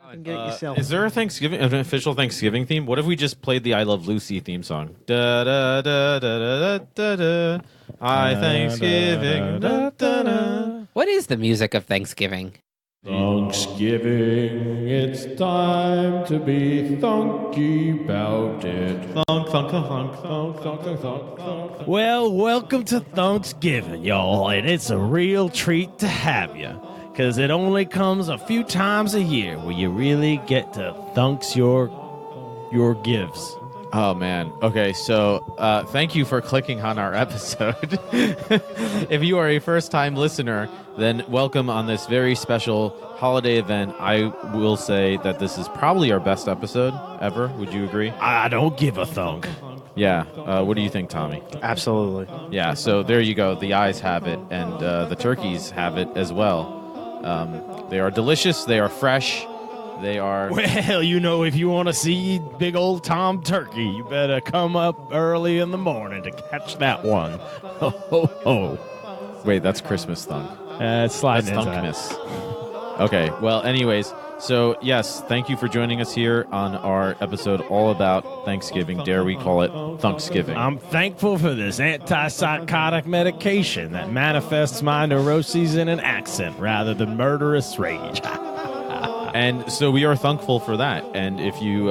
And get it yourself. Is there an official Thanksgiving theme? What if we just played the I Love Lucy theme song? Da da da da da da da. I Thanksgiving. Da, da, da. What is the music of Thanksgiving? Thunksgiving, it's time to be thunky about it. Thunk, thunk, thunk, thunk, thunk, thunk, thunk, thunk. Well, welcome to Thunksgiving, y'all, and it's a real treat to have you, because it only comes a few times a year where you really get to thunks your gifts. Oh, man. Okay, so thank you for clicking on our episode. If you are a first-time listener, then welcome on this very special holiday event. I will say that this is probably our best episode ever. Would you agree? I don't give a thunk. Yeah. What do you think, Tommy? Absolutely. Yeah, so there you go. The eyes have it, and the turkeys have it as well. They are delicious. They are fresh. They are... Well, you know, if you want to see big old Tom Turkey, you better come up early in the morning to catch that one. Ho, ho, ho. Wait, that's Christmas thunk. It's sliding That's into Thunkmas. Okay, well, anyways, so yes, thank you for joining us here on our episode all about Thanksgiving. Dare we call it Thunksgiving? I'm thankful for this antipsychotic medication that manifests my neuroses in an accent rather than murderous rage. And so we are thankful for that. And if you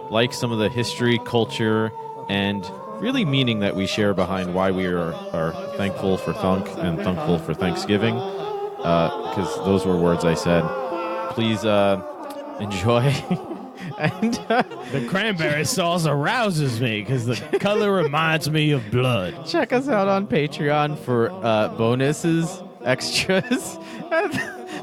like some of the history, culture, and really meaning that we share behind why we are thankful for Thunk and thankful for Thanksgiving, because those were words I said, please enjoy. And the cranberry sauce arouses me because the color reminds me of blood. Check us out on Patreon for bonuses, extras at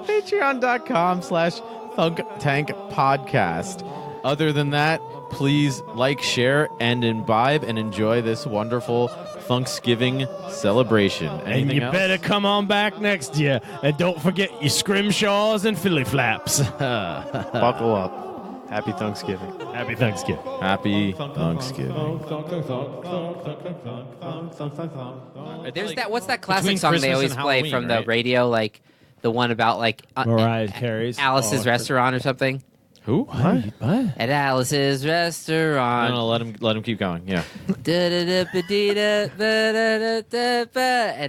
patreon.com/ThunkTankPodcast. Other than that, please like, share, and imbibe and enjoy this wonderful Thanksgiving celebration. Anything and you else? better come on back next year. And don't forget your scrimshaws and filly flaps. Buckle up. Happy Thanksgiving. Happy Thanksgiving. Happy Thanksgiving. There's that. What's that classic between song they Christmas always and play Halloween, from the right? radio, like the one about like Mariah Carey's Alice's Restaurant or something? Who? What? At Alice's Restaurant. No, let him keep going. Yeah. At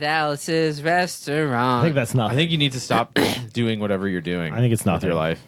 Alice's Restaurant. I think that's not. I think you need to stop doing whatever you're doing. I think it's not with your life.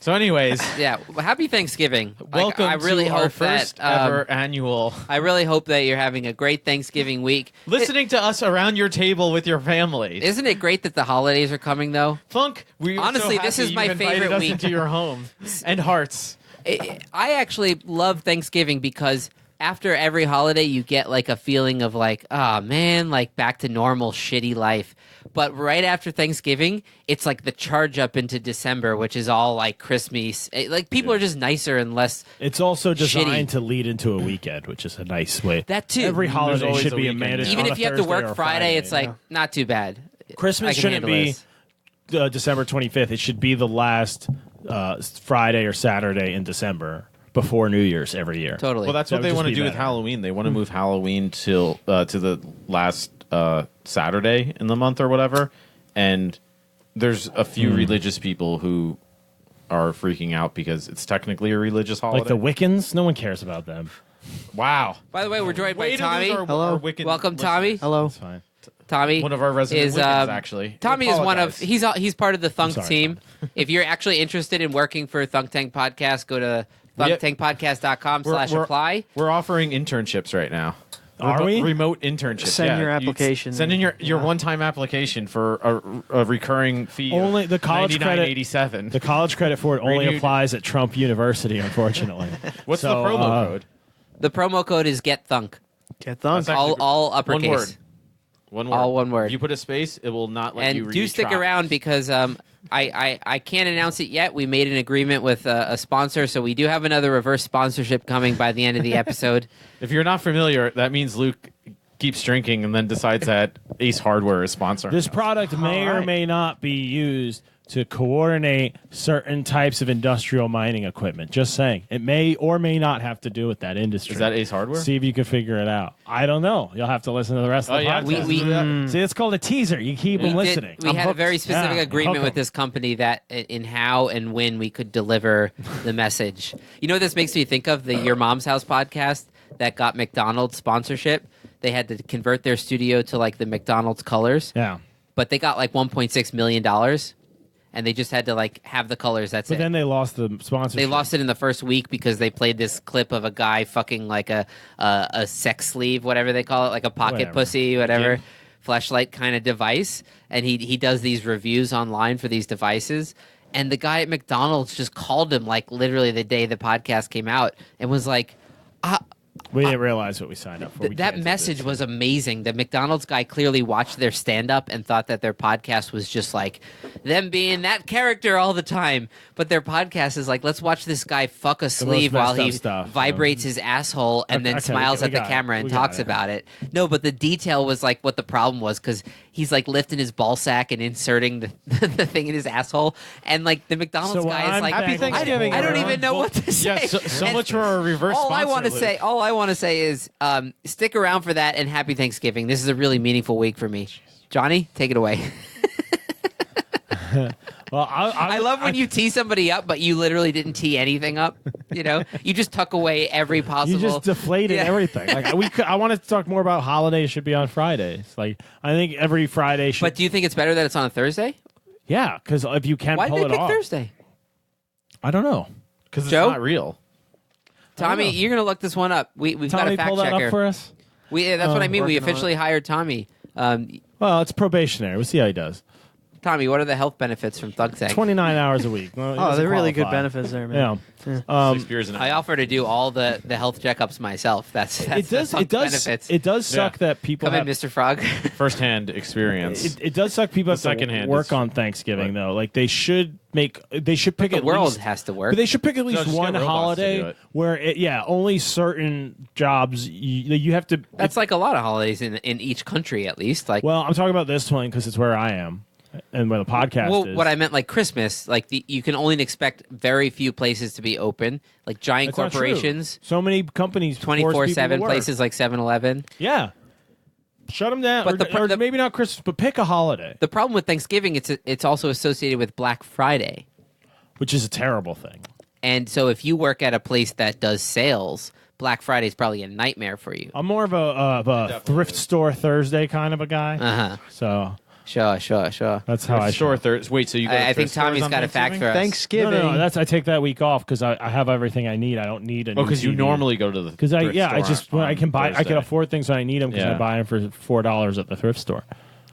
So, anyways, Yeah. Well, happy Thanksgiving. welcome I really to our hope first that, ever annual. I really hope that you're having a great Thanksgiving week. Listening to us around your table with your families. Isn't it great that the holidays are coming, though? Thunk, we are Honestly, so this happy is my you've invited favorite us week. into your home and hearts. I actually love Thanksgiving because after every holiday, you get like a feeling of like, oh man, like back to normal shitty life. But right after Thanksgiving, it's like the charge up into December, which is all like Christmas. Like people are just nicer and less. It's also designed shitty. to lead into a weekend, which is a nice way. That too. Every holiday always should a be a weekend. mandatory. Even on if a you have to Thursday or work a Friday, it's like yeah. not too bad. I Christmas can shouldn't handle be this. December 25th. It should be the last Friday or Saturday in December before New Year's every year. Totally. Well, that's That what would they just want to be do with better. Halloween. They want to move Halloween till to the last Saturday in the month or whatever. And there's a few religious people who are freaking out because it's technically a religious holiday. Like the Wiccans, no one cares about them. Wow. By the way, we're joined by Way to lose Tommy. our Hello. Wiccan Welcome, listeners. Tommy. Hello. That's fine. Tommy, One of our resident is Wiccans, actually. Tommy is one of Apologize. he's part of the Thunk sorry, team. If you're actually interested in working for Thunk Tank Podcast, go to thunktankpodcast.com/apply. We're offering internships right now. Are we? Remote internships. Send your You application. Send in your one-time application for a recurring fee. Only of the college credit- $99.87. The college credit for it only Renewed. applies at Trump University, unfortunately. What's the So, promo code? The promo code is GetThunk. Get Thunk. That's actually- All uppercase. One word. One word. All one word. If you put a space, it will not let you And read. do stick around because I can't announce it yet. We made an agreement with a sponsor, so we do have another reverse sponsorship coming by the end of the episode. If you're not familiar, that means Luke keeps drinking and then decides that Ace Hardware is sponsoring. This product may All or right. may not be used to coordinate certain types of industrial mining equipment. Just saying. It may or may not have to do with that industry. Is that Ace Hardware? See if you can figure it out. I don't know. You'll have to listen to the rest of the podcast. See, it's called a teaser. You keep them listening. We had a very specific agreement hooked. with this company that in how and when we could deliver the message. You know what this makes me think of? The Your Mom's House podcast that got McDonald's sponsorship. They had to convert their studio to like the McDonald's colors. Yeah. But they got like $1.6 million, and they just had to like have the colors. That's But it. then they lost the sponsorship. They lost it in the first week because they played this clip of a guy fucking like a sex sleeve, whatever they call it, like a pocket Whatever. pussy, whatever, fleshlight kind of device. And he does these reviews online for these devices. And the guy at McDonald's just called him like literally the day the podcast came out and was like, We didn't realize what we signed up for. We that canceled message this. was amazing. The McDonald's guy clearly watched their stand-up and thought that their podcast was just like them being that character all the time. But their podcast is like, let's watch this guy fuck a sleeve while messed he up stuff. vibrates his asshole and then Okay, smiles we at the got it. camera and We got talks it. about it. No, but the detail was like what the problem was because he's like lifting his ball sack and inserting the thing in his asshole. And like the McDonald's So guy is I'm like, Happy Thanksgiving, I don't everyone. even know what to say. Yeah, so And much for a reverse all I sponsor, want to Luke. say, all I want to say is stick around for that and happy Thanksgiving. This is a really meaningful week for me. Johnny, take it away. Well, I love when you tee somebody up, but you literally didn't tee anything up. You know, you just tuck away every possible. You just deflated Yeah. everything. Like I wanted to talk more about holidays should be on Fridays. Like I think every Friday should. But do you think it's better that it's on a Thursday? Yeah, because if you can Why pull did they it pick off, Thursday? I don't know. Because it's Joe? not real. Tommy, you're gonna look this one up. We've got Tommy, a fact pull that checker. up for us. That's what I mean. We working on officially hired Tommy. Well, it's probationary. We'll see how he does. Tommy, what are the health benefits from Thunk's Egg? 29 hours a week. Well, he Oh, doesn't they're really good qualify. benefits there, man. Yeah. 6 beers an hour. I offer to do all the health checkups myself. That's It the does. Thunk It does. benefits. It does suck Yeah. that people Come in, have, Mr. Frog. First-hand experience. It does suck people have to secondhand work is- on Thanksgiving though. Like they should pick the at world least, has to work. But they should pick at least just get one robots to do holiday it. where only certain jobs you have to. That's like a lot of holidays in each country, at least. Like, Well, I'm talking about this one because it's where I am and where the podcast well, is. what I meant, like Christmas, like you can only expect very few places to be open, like giant That's not true. corporations, So many companies, force people to 24/7 work. places like 7-Eleven. Yeah, shut them down. But Or maybe not Christmas, but pick a holiday, The problem with Thanksgiving, it's also associated with Black Friday, which is a terrible thing. and so if you work at a place that does sales, Black Friday is probably a nightmare for you. I'm more of a thrift store Thursday kind of a guy. Uh huh. So Sure. that's how I Store should. Thursday. Wait, so you go to I think thrift stores Tommy's on got a fact for us. Thanksgiving. No, I take that week off because I have everything I need. I don't need a. Oh, because you normally go to the Because thrift store when I can buy, I can Thursday. afford things when I need them because I Yeah. buy them for $4 at the thrift store.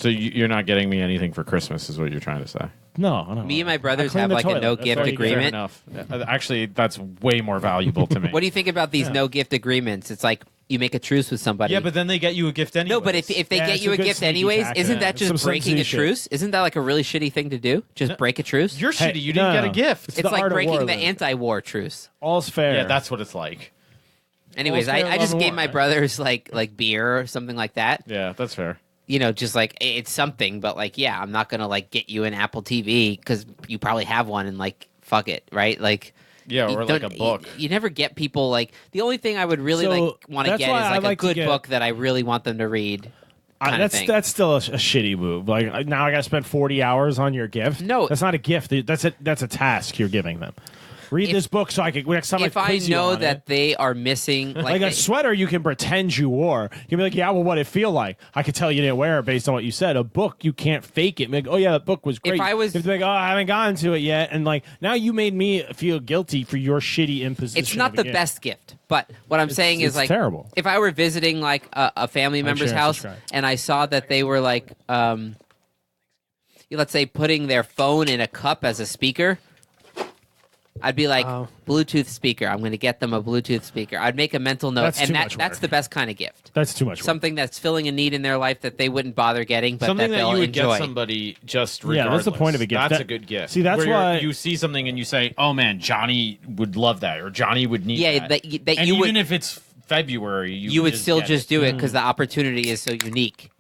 So you're not getting me anything for Christmas, is what you're trying to say. No, I don't. Me and my brothers I clean have the like a toilet. no That's gift all you get. Fair agreement. enough. Actually, that's way more valuable to me. What do you think about these no gift agreements? It's like you make a truce with somebody. Yeah, but then they get you a gift anyway. no, but if they Yeah, get it's you a a good gift sneaky anyways, tactic. isn't that just Some breaking a shit. truce? Isn't that like a really shitty thing to do? Just break a truce? you're Hey, shitty. You didn't no, get a no. gift. It's It's the like art of breaking war, the though. anti-war truce. All's fair. Yeah, that's what it's like. Anyways, fair, I love just and gave war, my right? brothers like beer or something like that. Yeah, that's fair. You know, just like it's something, but like, yeah, I'm not gonna like get you an Apple TV because you probably have one and like, fuck it, right? Like, Yeah, you or like a don't- book. You never get people like the only thing I would really So, like want to that's get is why I like a like to good get- book that I really want them to read. Kind of thing. That's still a shitty move. Like now, I got to spend 40 hours on your gift. No. that's not a gift. That's a task you're giving them. Read If- this book so I can next time If I I quiz you know on that it. they are missing, Like a sweater, you can pretend you wore. You'll be like, "Yeah, well, what it feel like?" I could tell you didn't wear it based on what you said. A book, you can't fake it. Like, oh yeah, that book was great. I was- If like, oh, I haven't gotten to it yet, and like now you made me feel guilty for your shitty imposition. it's not of a the gift. best gift. But what I'm saying is it's like terrible. if I were visiting like a family member's share and house subscribe. and I saw that they were like, let's say putting their phone in a cup as a speaker, I'd be like, Oh. Bluetooth speaker. I'm going to get them a Bluetooth speaker. I'd make a mental note, That's and too much that's work. the best kind of gift. That's too much. Work. Something that's filling a need in their life that they wouldn't bother getting, but Something that that they'll you would enjoy. get somebody just Yeah, regardless. that's the point of a gift. That's That- a good gift. See, that's Where why- you see something and you say, "Oh man, Johnny would love that," or "Johnny would need Yeah, that." that and you even would if it's February, you would still get just it. do it because the opportunity is so unique.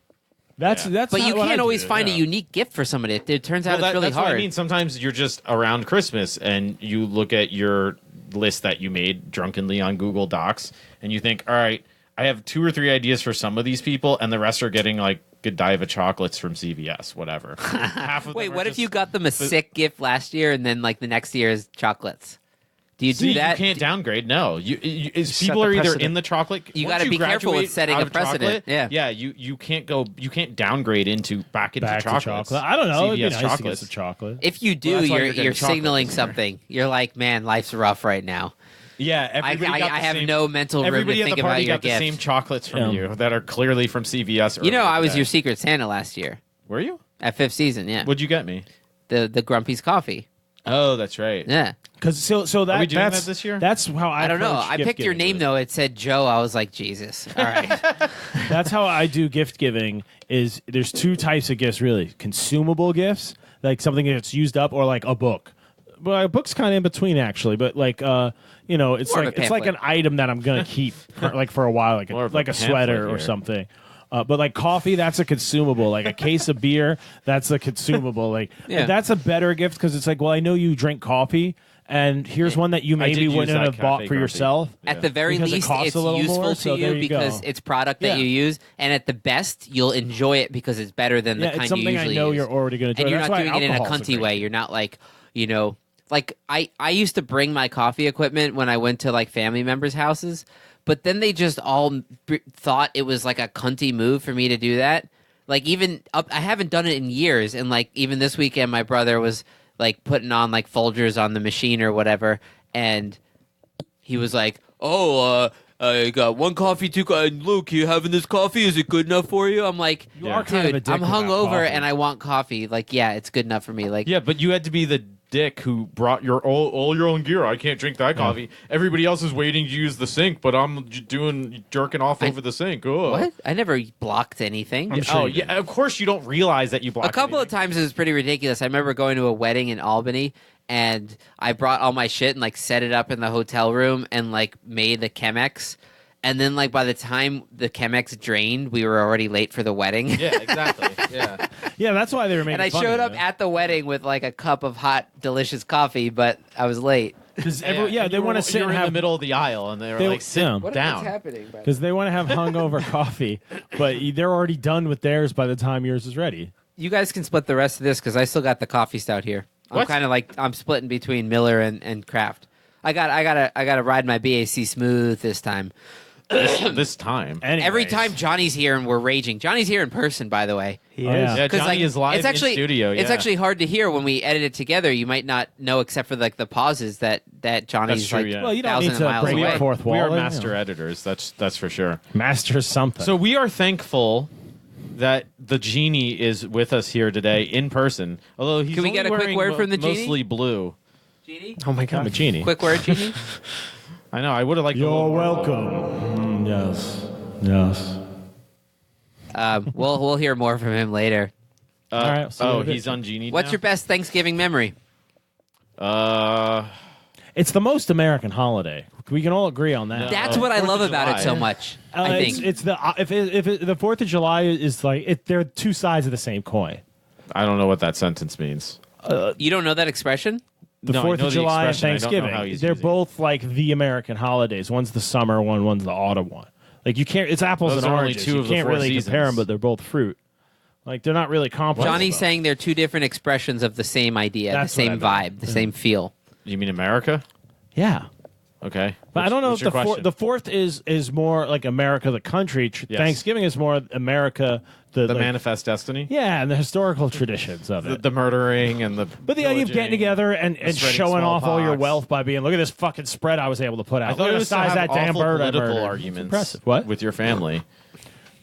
That's But you not what I can't do, always find a yeah. unique gift for somebody. It turns out it's really that's hard. what I mean. Sometimes you're just around Christmas and you look at your list that you made drunkenly on Google Docs and you think, all right, I have 2 or 3 ideas for some of these people, and the rest are getting like Godiva chocolates from CVS, whatever. Half of Wait, them are what if just- you got them a sick gift last year and then like the next year is chocolates? Do you See, do that? you can't downgrade. No, Set people the are either precedent. in the chocolate. You once gotta be careful with graduate setting out a of precedent. chocolate, Yeah. You can't downgrade back into Back to chocolates. chocolate. I don't know. It'd be CVS nice to get chocolates. some chocolate. If you do, Well, that's why you're you're getting chocolate signaling this year. something. You're like, man, life's rough right now. Yeah, I everybody got the have same- no mental room to Everybody at think the about party your got the gift. same chocolates from Yeah. you that are clearly from CVS. You know, earlier I was today. your Secret Santa last year Were you? at 5th season. Yeah, What'd you get me? the Grumpy's coffee. Oh, that's right. Yeah, Because so that Are we doing that's that this year? That's how I I don't know. approach I gift picked your giving. name though. It said Joe. I was like, Jesus. All right. That's how I do gift giving. Is there's 2 types of gifts really: consumable gifts, like something that's used up, or like a book. Well, a book's kind of in between actually, but like it's More of like a it's like an pamphlet. item that I'm gonna keep for a while, like More of a like a sweater pamphlet or here. something. But like coffee, that's a consumable. Like a case of beer, that's a consumable. Like Yeah. that's a better gift because it's like, well, I know you drink coffee, and here's one that you I did maybe use wouldn't that have bought cafe for coffee. yourself. At the very Because it least, costs it's a little useful more, to so there you you because go. it's product that Yeah. you use, and at the best, you'll enjoy it because it's better than the Yeah, kind it's you something usually I know use. you're already going to do. And you're That's not why doing it in a alcohol's cunty great way. You're not like, like I used to bring my coffee equipment when I went to like family members' houses, but then they just all thought it was like a cunty move for me to do that. Like I haven't done it in years, and like even this weekend, my brother was like putting on like Folgers on the machine or whatever, and he was like, "Oh, I got 1 coffee, 2. Luke, you having this coffee? Is it good enough for you?" I'm like, You are kind of a dude, dick I'm about hungover coffee. and I want coffee. Like, yeah, it's good enough for me. Like, Yeah, but you had to be the dick who brought your all your own gear. I can't drink that coffee. Everybody else is waiting to use the sink, but I'm jerking off over the sink. Ugh. what? I never blocked anything. I'm sure Oh you yeah, of course you don't realize that you blocked A couple of times it was pretty ridiculous. I remember going to a wedding in Albany, and I brought all my shit and like set it up in the hotel room and like made the Chemex. And then like by the time the Chemex drained, we were already late for the wedding. Yeah, exactly. Yeah. Yeah, that's why they were making And I fun showed of up at the wedding with like a cup of hot, delicious coffee, but I was late. because And they you want were- to sit you were and in have the middle of the aisle, and they were They- like, "Sit yeah. down." happening? because they want to have hungover coffee, but they're already done with theirs by the time yours is ready. You guys can split the rest of this because I still got the coffee stout here. I'm What? kind of like I'm splitting between Miller and Kraft. I gotta ride my BAC smooth this time. This time. Every Anyways. time Johnny's here and we're raging. Johnny's here in person, by the way. He is. Yeah, 'Cause, Johnny is live it's actually, in studio. It's yeah. actually hard to hear when we edit it together. You might not know except for like the pauses that Johnny's That's true, like yeah. Well, you don't thousands need of to miles break away. the fourth wall. we are you know. master editors. That's for sure. Master something. So we are thankful that the genie is with us here today in person. Although he's Can we only get a quick wearing word from the genie? mostly blue. Genie? Oh my I'm god. a genie. Quick word, Genie? I know. I would have liked. a You're little more. welcome. Yes. Yes. We'll hear more from him later. All right, see Oh, what it he's is. on genie. What's now? your best Thanksgiving memory? It's the most American holiday. We can all agree on that. That's Oh, what I 4th love of about it July. so much. I think. it's the the 4th of July is like they're 2 sides of the same coin. I don't know what that sentence means. You don't know that expression? The No, I 4th know of the July and expression. I don't know Thanksgiving. how he's They're using it. both like the American holidays. One's the summer one, one's the autumn one. Like you can't. It's apples Those and are only oranges. 2 You of the can't 4 really seasons. compare them, but they're both fruit. Like they're not really comparable. Johnny's saying they're two different expressions of the same idea, That's the same what I vibe, the same feel. You mean America? yeah. Okay. But I don't know What's if your question? the 4th is more like America, the country. Yes. Thanksgiving is more America, the like, manifest destiny. Yeah, and the historical traditions of it. The murdering and the. But the idea of getting together and spreading showing off all your smallpox. wealth by being, look at this fucking spread I was able to put out. I thought Look it at the was to size have of that damn awful bird I political murdered. arguments. Impressive. What? with your family?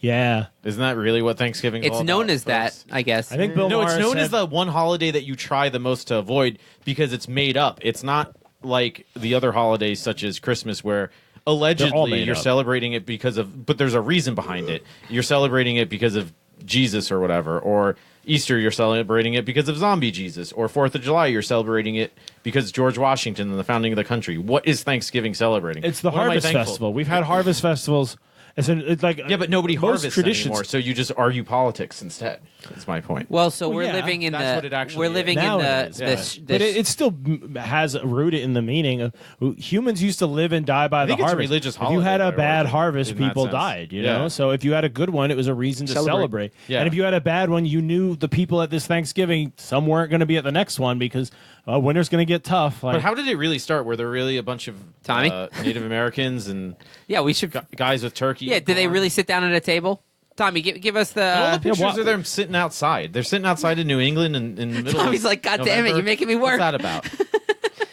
Yeah. Isn't that really what Thanksgiving? It's known as that, I guess. I think Bill No, it's Maher known said- as the one holiday that you try the most to avoid because it's made up. It's not like the other holidays such as Christmas where allegedly made you're up. celebrating it because of, but there's a reason behind it. You're celebrating it because of Jesus or whatever, or Easter you're celebrating it because of zombie Jesus, or 4th of July you're celebrating it because George Washington and the founding of the country. What is Thanksgiving celebrating? It's the What am I Harvest thankful- Festival. We've had Harvest Festivals It's like Yeah, but nobody most harvests traditions anymore, so you just argue politics instead. That's my point. Well, so we're yeah, living in that's what it actually we're living is. in Now the it is, yeah. this, But it still has rooted in the meaning of humans used to live and die by the think it's a harvest. religious If you had holiday a by bad origin, harvest, in that people sense. died. You Yeah. know, so if you had a good one, it was a reason to celebrate. Yeah. And if you had a bad one, you knew the people at this Thanksgiving, some weren't going to be at the next one because winter's going to get tough. Like, But how did it really start? Were there really a bunch of Tommy? Native Americans and yeah, we should. guys with turkey? Yeah, did they really sit down at a table? Tommy, give us All the. the pictures wha- are them sitting outside. They're sitting outside in New England in the middle. Tommy's of like, God damn it, November. you're making me work. What's that about?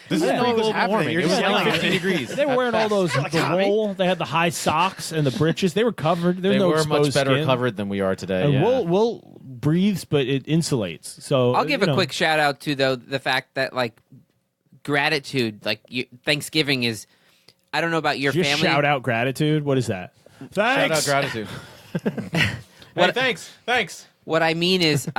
This is I didn't know it was global happening. warming. You're It was just like yelling. 50 degrees. they were wearing all those the wool. They had the high socks and the breeches. They were covered. There's They no were exposed much better skin. covered than we are today. And yeah. wool breathes, but it insulates. So I'll give you a know. quick shout out to the fact that like gratitude, like Thanksgiving is. I don't know about your Just family. shout out gratitude. What is that? Shout Thanks. out gratitude. Hey, thanks. What I mean is,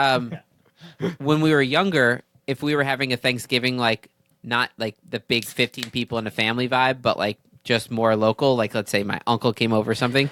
when we were younger, if we were having a Thanksgiving, like not like the big 15 people in a family vibe, but like just more local, like let's say my uncle came over or something,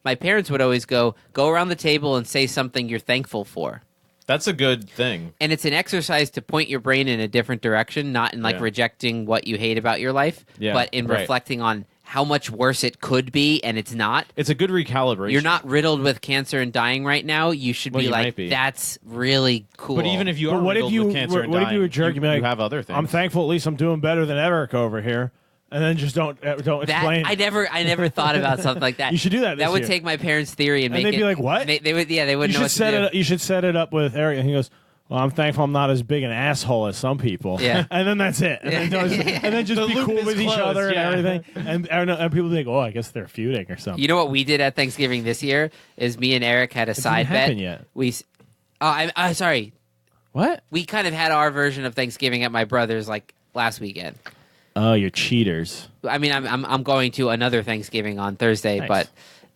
my parents would always go around the table and say something you're thankful for. That's a good thing. And it's an exercise to point your brain in a different direction, not in like Yeah. rejecting what you hate about your life, Yeah, but in right. reflecting on how much worse it could be and it's not. It's a good recalibration. You're not riddled with cancer and dying right now. You should Well, be you like, might be. that's really cool. But even if you But are what if riddled you with cancer and what if dying, you were jerk? you, You'd be like, you have other things. I'm thankful. At least I'm doing better than Eric over here. And then just don't that, explain. I never thought about something like that. You should do that. That this would year. take my parents' theory and And make they'd it. be like, "What?" They would. Yeah, they You wouldn't know should what set to it. do. Up, you should set it up with Eric. And he goes, "Well, I'm thankful I'm not as big an asshole as some people." Yeah. And then that's it. And then just The be loop cool is with each closed, other yeah. and everything. And people think, "Oh, I guess they're feuding or something." You know what we did at Thanksgiving this year is me and Eric had a side didn't bet. happen yet. I'm sorry. What? We kind of had our version of Thanksgiving at my brother's like last weekend. Oh, you're cheaters. I mean, I'm going to another Thanksgiving on Thursday, Nice. but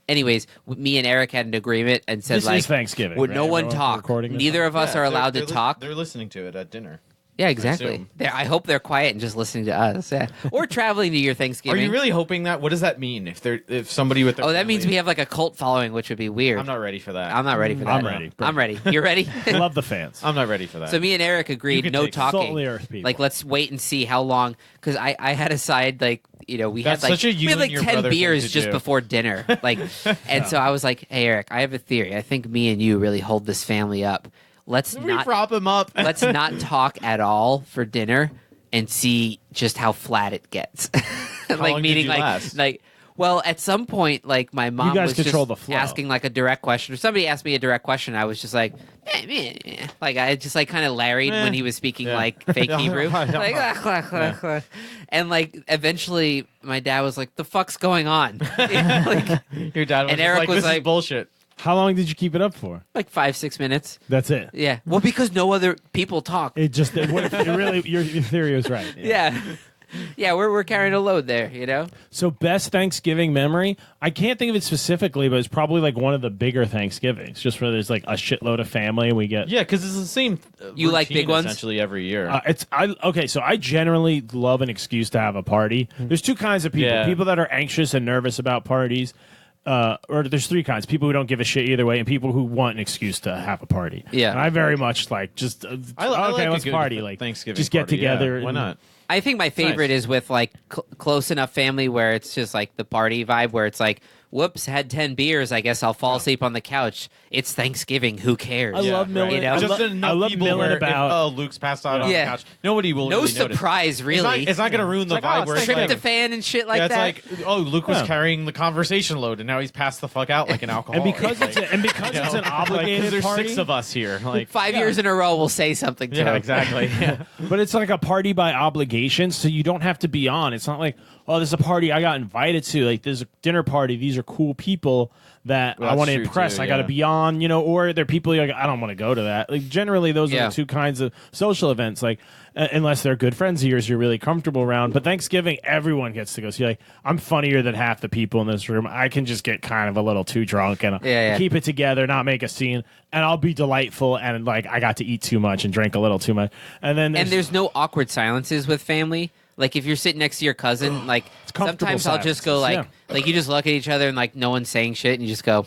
anyways, me and Eric had an agreement and said This like, is Thanksgiving. would right? no one Everyone's talk. recording this? Neither of us Yeah, are they're- allowed to they're talk. They're listening to it at dinner. Yeah, exactly. assume. I hope they're quiet and just listening to us. Yeah. Or traveling to your Are Thanksgiving. you really hoping that? What does that mean? If somebody with their Oh, that means we family- have like a cult following, which would be weird. I'm not ready for that. I'm not ready for that. I'm ready. I'm ready. You're ready? Love the fans. I'm not ready for that. So me and Eric agreed can no take talking. salt in the earth, people. Like let's wait and see how long because I had a side like we That's had like such a you we had and like your 10 brother thing beers to just do. before dinner like and so I was like, hey Eric, I have a theory. I think me and you really hold this family up. Let's we not prop him up. let's not talk at all for dinner and see just how flat it gets. long did meaning you like last? well, at some point, like my mom guys was control just the flow. asking like a direct question, or somebody asked me a direct question. I was just like, like I just like kind of larried when he was speaking Yeah. like fake Hebrew, like, and like eventually my dad was like, "The fuck's going on?" like Your dad was And just Eric like, was this like- is bullshit. How long did you keep it up for? 5-6 minutes. That's it. Yeah. Well, because no other people talk. It just it really your theory was right. Yeah. Yeah, we're carrying a load there, you know. So best Thanksgiving memory, I can't think of it specifically, but it's probably like one of the bigger Thanksgivings, just where there's like a shitload of family and we get. Yeah, because it's the same. You like routine big ones? essentially every year. Okay, so I generally love an excuse to have a party. There's two kinds of people: Yeah. people that are anxious and nervous about parties, or there's three kinds: people who don't give a shit either way, and people who want an excuse to have a party. Yeah. and I very much like just I like okay, a let's good party, like Thanksgiving just get party, yeah. together. Why and- not? I think my favorite nice. is with like close enough family where it's just like the party vibe where it's like, whoops, had 10 beers. I guess I'll fall asleep on the couch. It's Thanksgiving. Who cares? I love milling. You know? Just I enough love people milling where about. If, oh, Luke's passed out on Yeah. the couch. Nobody will No really notice. surprise, really. It's not going to ruin the like, vibe oh, where it's it's like, Tryptophan and shit like yeah, that. it's like, oh, Luke was Yeah. carrying the conversation load, and now he's passed the fuck out like an alcoholic. and because it's it's an Like, 'cause obligated there's party, 6 of us here. Like, 5 years in a row, we'll say something to yeah, him. exactly. Yeah. but it's like a party by obligation, so you don't have to be on. It's not like, oh, this is a party I got invited to. Like, there's a dinner party. These are cool people that Well, I that's want to true, impress. too, I got to yeah. be on, or they're people you're like, I don't want to go to that. Like, generally, those are Yeah. the two kinds of social events. Like, unless they're good friends of yours, you're really comfortable around. But Thanksgiving, everyone gets to go. So you're like, I'm funnier than half the people in this room. I can just get kind of a little too drunk and Yeah. keep it together, not make a scene, and I'll be delightful. And like, I got to eat too much and drink a little too much, and then And there's no awkward silences with family. Like if you're sitting next to your cousin, like comfortable sometimes I'll just go like, silences, like you just look at each other and like no one's saying shit, and you just go.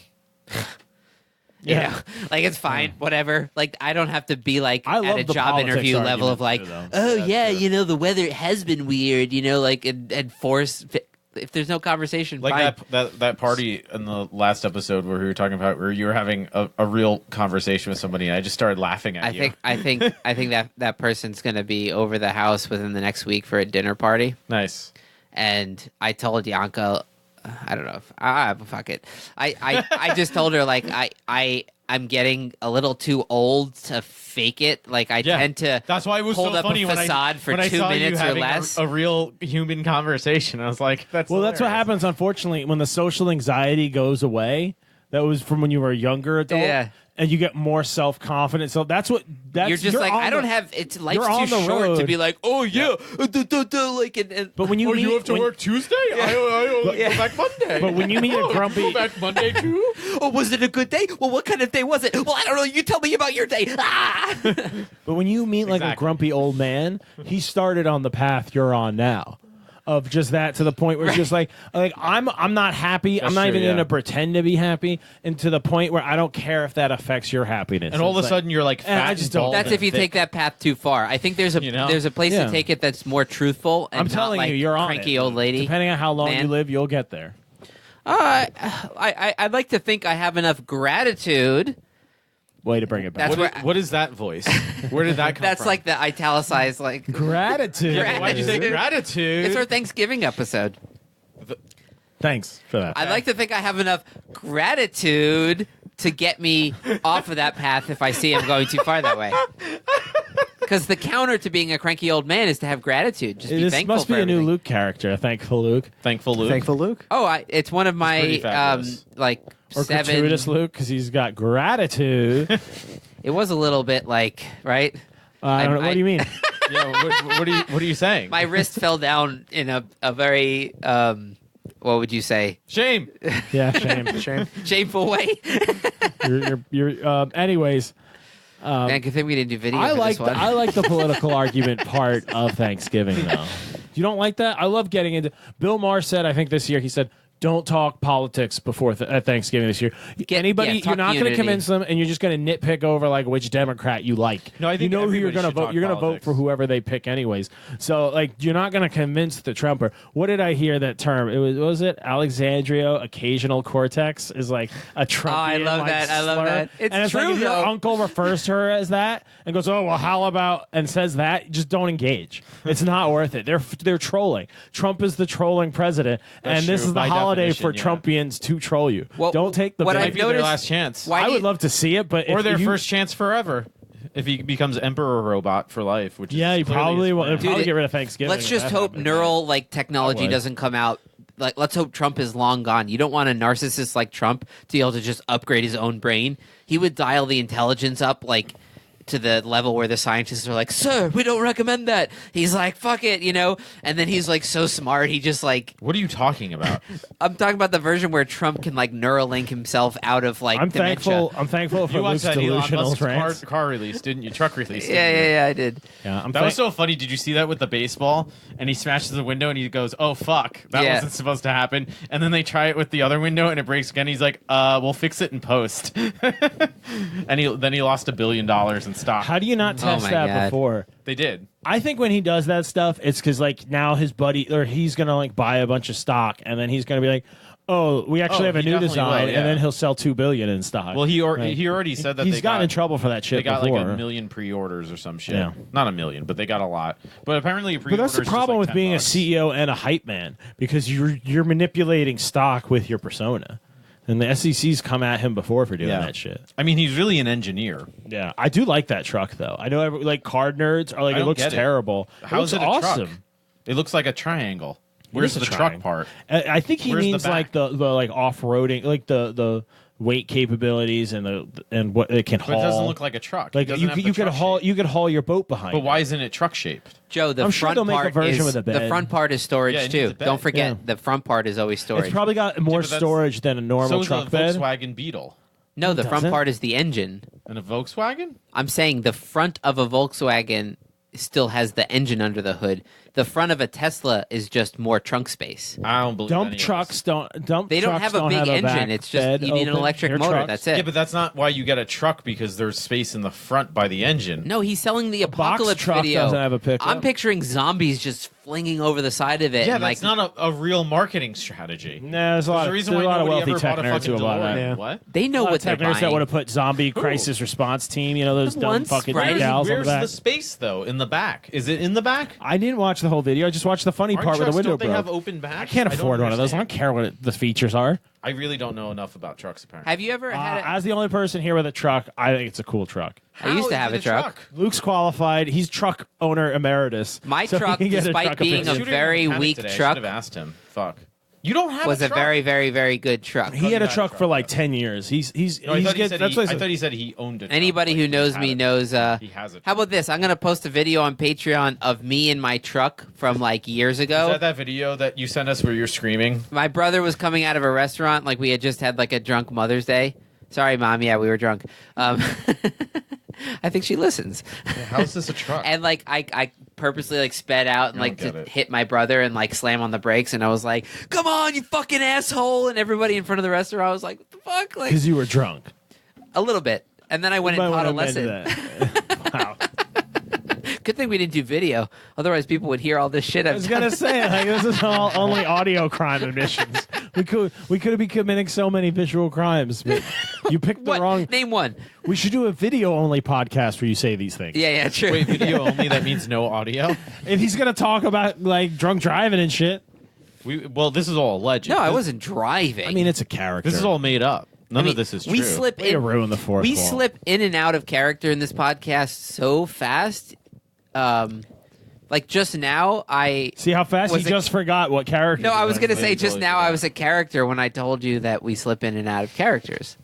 Yeah, like it's fine, whatever. Like I don't have to be like I love at a the job politics interview level of like, argument, too, though. oh Yeah, yeah, true. the weather has been weird, like and force. If there's no conversation, Like fine. that party in the last episode where we were talking about where you were having a real conversation with somebody, and I just started laughing at you. I think that person's gonna be over the house within the next week for a dinner party. Nice. And I told Yanka, I don't know if fuck it. I just told her like I'm getting a little too old to fake it. Like I tend to That's why it was hold so up funny a when facade for when I 2 saw you minutes or having less. a real human conversation. I was like, that's Well, that's what hilarious. happens, unfortunately, when the social anxiety goes away. That was from when you were a younger adult. Yeah. And you get more self-confident. So that's You're just like, on I don't the- have. It's you're life's on too the short to road. be like, oh yeah, like and But when you meet, when- Tuesday? I Yeah. go back Monday. But when you meet a grumpy, back Monday too? oh, was it a good day? Well, what kind of day was it? Well, I don't know. You tell me about your day. Ah! but when you meet like a Exactly. grumpy old man, he started on the path you're on now. Of just that to the point where it's just like I'm not happy. I'm That's not true, even yeah. going to pretend to be happy, and to the point where I don't care if that affects your happiness. And all of It's a sudden you're like, fat I just don't- and bald That's and if you thick. take that path too far. I think there's a there's a place Yeah. to take it that's more truthful. And I'm not telling like you, you're on cranky it. old lady. Depending on how long man. you live, you'll get there. I'd like to think I have enough gratitude. Way to bring it back. That's where What is that voice? Where did that come that's from? like the italicized like. Gratitude. Why'd you say gratitude? It's our Thanksgiving episode. Thanks for that. I'd like to think I have enough gratitude to get me off of that path if I see I'm going too far that way. Because the counter to being a cranky old man is to have gratitude. Just be This thankful must be for a new everything. Luke character. Thankful Luke. Thankful Luke. Thankful Luke. Oh, it's one of pretty my fabulous. like Or 7. gratuitous Luke, because he's got gratitude. It was a little bit like right. I don't know. What do you mean? Yeah, what are you saying? My wrist fell down in a very what would you say, Shame. Yeah, shame. Shame. shameful way. Anyways, Man, good thing we didn't do video I for like this one. I like the political argument part of Thanksgiving, though. You don't like that? I love getting into. Bill Maher said, I think this year, he said, don't talk politics before at Thanksgiving this year. Anybody, talk you're not going to unity. convince them, and you're just going to nitpick over like which Democrat you like. No, I think you know who you're everybody going to should vote. talk You're going to vote politics. for whoever they pick, anyways. So like, you're not going to convince the Trumper. What did I hear that term? It was it Alexandria occasional cortex is like a Trump. I love that. I love that. It's and it's true, like if your though. uncle refers to her as that and goes, "Oh well, how about?" and says that, just don't engage. It's not worth it. They're trolling. Trump is the trolling president, That's and this true, is the by holiday definition, for yeah. Trumpians to troll you. Well, don't take the what bait. I've Might be their noticed- last chance. Why I do would you- love to see it, but Or if their you, first chance forever. If he becomes emperor robot for life, which yeah, is you clearly probably his will. plan. They'll probably Dude, get rid of Thanksgiving. Let's if just that hope happens. neural like technology would. doesn't come out. Like, let's hope Trump is long gone. You don't want a narcissist like Trump to be able to just upgrade his own brain. He would dial the intelligence up like to the level where the scientists are like, "Sir, we don't recommend that." He's like, "Fuck it," and then he's like so smart. He just like What are you talking about? I'm talking about the version where Trump can like Neuralink himself out of like I'm dementia. thankful for You watched Luke's that Elon delusional Musk's trance. car release, didn't you? Truck release. Yeah, didn't you? yeah, I did. Yeah, I'm That was so funny. Did you see that with the baseball? And he smashes the window and he goes, "Oh fuck, that Yeah. wasn't supposed to happen." And then they try it with the other window and it breaks again. He's like, "We'll fix it in post." And he lost $1 billion in stock. How do you not test my that God. before? They did. I think when he does that stuff, it's because like now his buddy or he's gonna like buy a bunch of stock, and then he's gonna be like, "Oh, we actually Oh, have a he new definitely design," will, yeah. and then he'll sell $2 billion in stock. Well, he Right. already said that he's they gotten got in trouble for that shit They got before. like 1 million pre-orders or some shit. Yeah. Not 1 million, but they got a lot. But apparently, But that's the problem with being a CEO and a hype man, because you're manipulating stock with your persona, and the SEC's come at him before for doing Yeah. that shit. I mean, he's really an engineer. Yeah, I do like that truck though. I know like card nerds are like I it don't looks get it. terrible. How's it it looks a awesome. truck? It looks like a triangle. Where's is the a truck triangle. part? I think he Where's the means back? like the like off roading, like the weight capabilities and what it can But haul. it doesn't look like a truck. like It doesn't you have the could truck haul shape. you could haul your boat behind. But it. why isn't it truck shaped? Joe, the I'm sure front they'll make a part version is with a the bed. front part is storage Yeah, it too. needs a bed. Don't forget Yeah. the front part is always storage. It's probably got more but that's- storage than a normal So is truck a bed. Volkswagen Beetle no, the front doesn't? part is the engine. and a Volkswagen. I'm saying the front of a Volkswagen still has the engine under the hood. the front of a Tesla is just more trunk space. I don't believe any Dump of trucks this. don't. They don't have a big engine. back It's just bed you need an open. electric Your motor. trucks- That's it. Yeah, but that's not why you get a truck, because there's space in the front by the engine. No, he's selling the box apocalypse truck video. doesn't have a pickup. I'm picturing zombies just flinging over the side of it. Yeah, and that's not a real marketing strategy. Nah, there's a lot, There's a of, reason there's a why lot of nobody wealthy ever tech bought a nerds fucking who about that. DeLorean. Yeah. What? They know A lot what of they're tech nerds that buying. would have put zombie crisis response team. You know those dumb Once, fucking right? decals on the Where's back. the space though? In the back? Is it in the back? I didn't watch the whole video. I just watched the funny Aren't part where the trucks- window don't they broke. have open backs? I can't don't afford one of those. I understand. don't care what the features are. I really don't know enough about trucks. Apparently, Have you ever had As the only person here with a truck, I think it's a cool truck. I used to How have is a it truck. Luke's qualified. He's truck owner emeritus. My so he truck, can get despite truck being opinion. a very weak today. I truck, should have asked him. Fuck. You don't have was a a truck. very, very, very good truck. He had a had a truck truck, for like yeah. 10 years. He's No, I thought he said that's he, what I thought he said he owned a truck. Anybody Like, who he knows had me it. knows. He has a How truck. about this? I'm gonna post a video on Patreon of me in my truck from like years Is ago. that video that you sent us where you're screaming? My brother was coming out of a restaurant, like we had just had like a drunk Mother's Day. Sorry, Mom. Yeah, we were drunk. I think she listens. How is this a truck? And like I purposely like sped out and I like don't to get it. hit my brother and like slam on the brakes, and I was like, "Come on, you fucking asshole!" And everybody in front of the restaurant was like, "What the fuck?" Like because you were drunk. a little bit. And then I went You and might taught a wanna amend lesson. that. Wow. Good thing we didn't do video, otherwise people would hear all this shit. I was gonna say, like, this is all only audio crime admissions. We could be committing so many visual crimes, but you picked the What? wrong. Name one. We should do a video only podcast where you say these things. Yeah, true. Wait, video only? That means no audio? If he's gonna talk about like drunk driving and shit, Well, this is all alleged. No, I This- wasn't driving. I mean, it's a character. This is all made up. None I mean, of this is we true. slip Way to in. ruin the fourth We wall. slip in and out of character in this podcast so fast. Like just now, I See how fast Was he it- just forgot what character. no, he I was gonna Yeah, say you just totally now forgot. I was a character when I told you that we slip in and out of characters.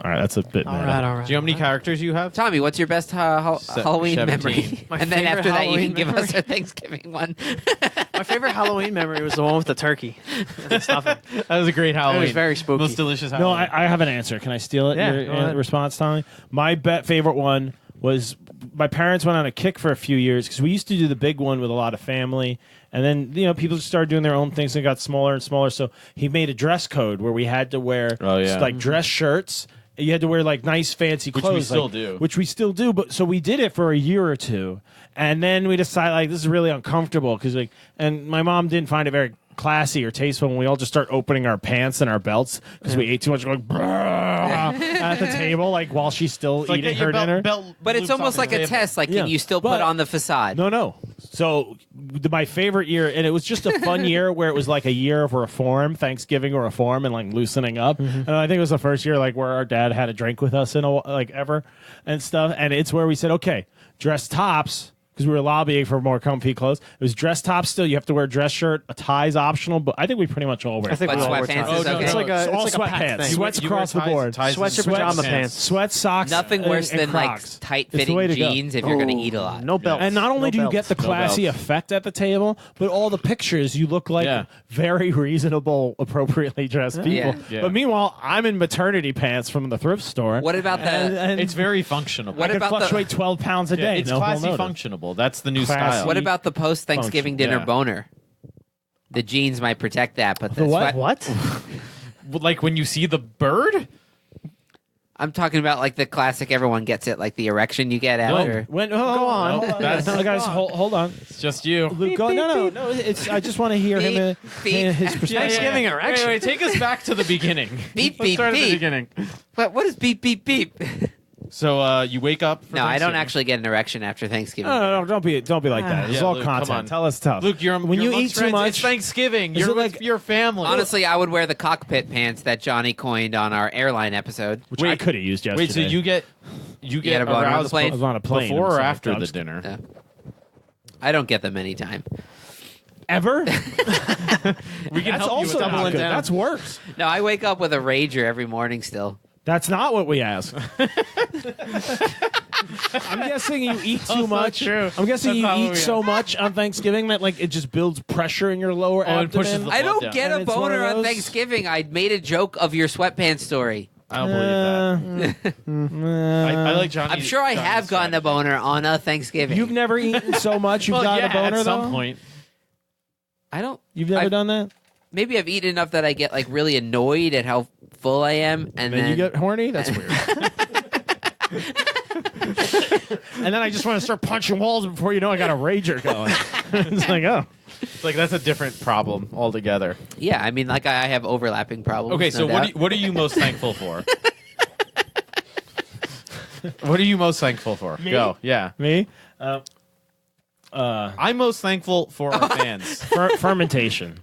All right, that's a bit. All meta. right, all right. Do you know how many characters you have? Tommy, what's your best Halloween 17. memory? My And then favorite after that, you can Halloween give us memory? a Thanksgiving one. My favorite Halloween memory was the one with the turkey. and stuffing. That was a great Halloween. It was very spooky. Most delicious No, Halloween. I have an answer. Can I steal it? Yeah, Your go ahead. response, Tommy. My favorite one was my parents went on a kick for a few years because we used to do the big one with a lot of family, and then people just started doing their own things and got smaller and smaller. So he made a dress code where we had to wear Oh, yeah. like dress shirts. You had to wear like nice fancy Which clothes, we still like- do. Which we still do, but so we did it for a year or two, and then we decided like this is really uncomfortable because and my mom didn't find it very classy or tasteful when we all just start opening our pants and our belts because we ate too much, going at the table like while she's still It's like, eating get your her dinner. But it's almost like a test. Like, Yeah, can you still but- put on the facade? No. So my favorite year, and it was just a fun year where it was like a year of reform, Thanksgiving reform, and like loosening up. And I think it was the first year like where our dad had a drink with us in like ever and stuff. And it's where we said, okay, dress tops. Because we were lobbying for more comfy clothes. It was dress tops still. You have to wear a dress shirt. A tie's optional, but I think we pretty much all wear. I think But we all wear sweatpants ties. is okay. It's like a, So all it's like a packed sweatpants. thing. Sweats You wear across the ties- board. ties Sweats and or pajama sweatpants. pants. Sweats, socks, Nothing and- worse and than like Crocs. It's the tight-fitting way to go. jeans if you're going to eat a lot. No belts. And not only No do you belts. get the classy belts. effect at the table, but all the pictures you look like Yeah. very reasonable, appropriately dressed people. Yeah. Yeah. But meanwhile, I'm in maternity pants from the thrift store. What about the? And It's very functional. What I could about the- fluctuate 12 pounds a day. It's no one will classy notice. functionable. That's the new Classy. style. What about the post-Thanksgiving Function, dinner yeah. boner? The jeans might protect that, but The what? What? Like when you see the bird? I'm talking about like the classic. Everyone gets it, like the erection you get after. When, Go on. No, that's- guys, hold on. It's just you. Luke, no. It's. I just want to hear him beep. his perspective. Thanksgiving erection. Wait, take us back to the beginning. Beep, Let's beep, start at the beep. beginning. What is beep beep beep? So you wake up. For No, I don't Thanksgiving. actually get an erection after Thanksgiving. No, don't be like that. It's Yeah, all Luke, come content. on. Tell us tough. Luke, you're when you're you amongst eat too friends. It's much. Thanksgiving. Is You're it with like- your family. Honestly, I would wear the cockpit pants that Johnny coined on our airline episode. Which I could have used yesterday. Wait, so you get get a boner on the aroused plane? I was on a plane. before and or so after the dogs- dinner? Yeah. I don't get them anytime. Ever? We can That's help also you with not that. good. That's worse. No, I wake up with a rager every morning still. That's not what we asked. I'm guessing you eat too not much. true. I'm guessing That's you not what eat we so much on Thanksgiving that like it just builds pressure in your lower Oh, it pushes abdomen. the I blood don't down. get And a it's one boner of on those- Thanksgiving. I made a joke of your sweatpants story. I don't believe that. I like Johnny. I'm sure I have gotten a boner on a Thanksgiving. You've never eaten so much you've gotten a boner, at some though? point. I don't. You've never done that? Maybe I've eaten enough that I get like really annoyed at how full I am, and Then you get horny? That's weird. And then I just want to start punching walls before you know I got a rager going. It's like, oh. It's like that's a different problem altogether. Yeah, I mean, like I have overlapping problems. Okay, no so doubt. what are you most thankful for? What are you most thankful for? Me? Go. Yeah. Me? I'm most thankful for our fans. Fermentation.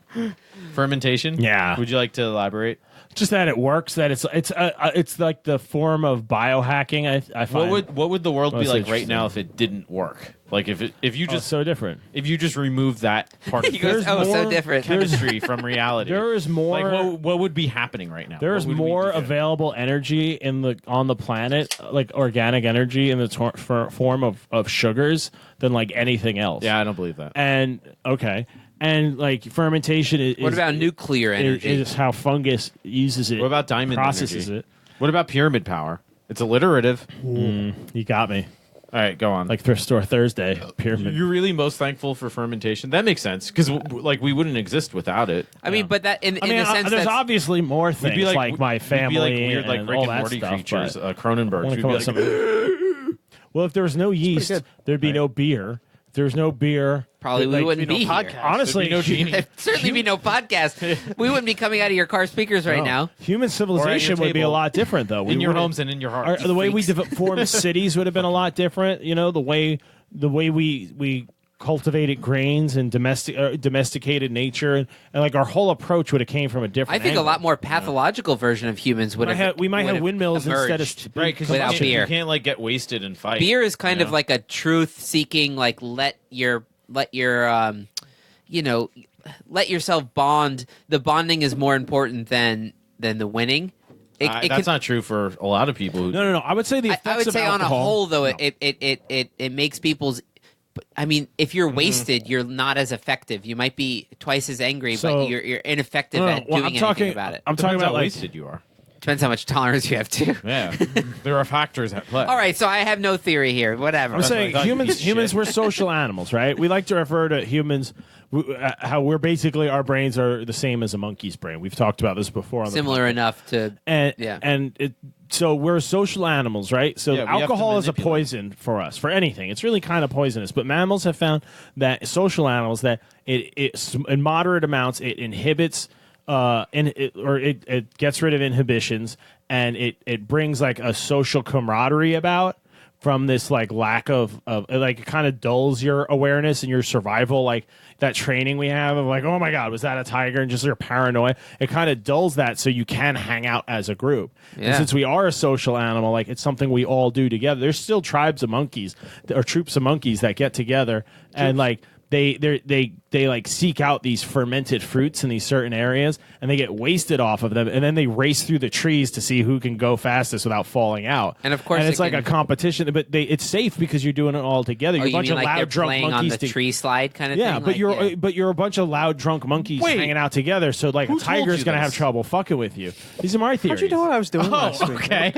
Fermentation? Yeah. Would you like to elaborate? Just that it works. That it's like the form of biohacking. I find. What would the world be Most like right interesting. now if it didn't work? Like if you Oh, just so different. if you just remove that part of He goes, There's so more- different. chemistry from reality. There is more. Like what would be happening right now? There is What would we more be doing? available energy on the planet, like organic energy in the form of sugars than like anything else. Yeah, I don't believe that. And okay. And like fermentation is What about nuclear energy? is how fungus uses it. What about diamond processes energy? it? What about pyramid power? It's alliterative. You got me. All right, go on. Like Thrift Store Thursday pyramid. You're really most thankful for fermentation. That makes sense because like we wouldn't exist without it. I mean, but that in I mean, the sense there's that's obviously more things We'd be like my family We'd be like weird, like and Rick all and that Morty stuff, creatures, but Cronenberg. I wanna We'd come be up like, with well, if there was no yeast, there'd be no beer. If there's no beer, probably we like, wouldn't be here. honestly, There'd be no genie. There'd certainly be no podcast. We wouldn't be coming out of your car speakers right now. human civilization would be a table. lot different, though. in We your wouldn't- homes and in your hearts. the way we freaks. formed cities would have been a lot different. You know, the way we cultivated grains and domesticated nature, and like our whole approach would have came from a different. I think a angle. lot more pathological version of humans would have. We might would have windmills emerged. instead of right, because without beer. you can't like get wasted and fight. Beer is kind you of know? like a truth-seeking, like let yourself bond. The bonding is more important than the winning. That's not true for a lot of people. Who, No. I would say the effects I would of say on a alcohol- whole, though, No. it makes people's. I mean, if you're wasted, you're not as effective. You might be twice as angry, So- but you're ineffective No, at well, doing anything about it. I'm talking depends about how like wasted you are. Depends how much tolerance you have too. Yeah, there are factors at play. All right, so I have no theory here. Whatever. I'm saying what I thought you humans piece of shit. we're social animals, right? We like to refer to humans how we're basically our brains are the same as a monkey's brain. We've talked about this before on the Similar enough to and yeah. so we're social animals, right? So Yeah, we have to alcohol is a manipulate. poison for us for anything. It's really kind of poisonous. But mammals have found that social animals that it in moderate amounts it inhibits it gets rid of inhibitions and it brings like a social camaraderie about from this like lack of like it kind of dulls your awareness and your survival, like that training we have of like, oh my god, was that a tiger, and just your paranoia, it kind of dulls that so you can hang out as a group. Yeah. And since we are a social animal, like it's something we all do together. There's still tribes of monkeys or troops of monkeys that get together and like they like seek out these fermented fruits in these certain areas and they get wasted off of them, and then they race through the trees to see who can go fastest without falling out. And of course it's it like can- a competition, but it's safe because you're doing it all together. Oh, You're a you bunch mean of like loud they're drunk playing on monkeys. the tree slide kind of yeah, thing? but Like, but you're a bunch of loud drunk monkeys Wait. hanging out together. So like Who a tiger's told gonna you have this? trouble fucking with you. These are my theories. How'd you know what I was doing last week? Okay.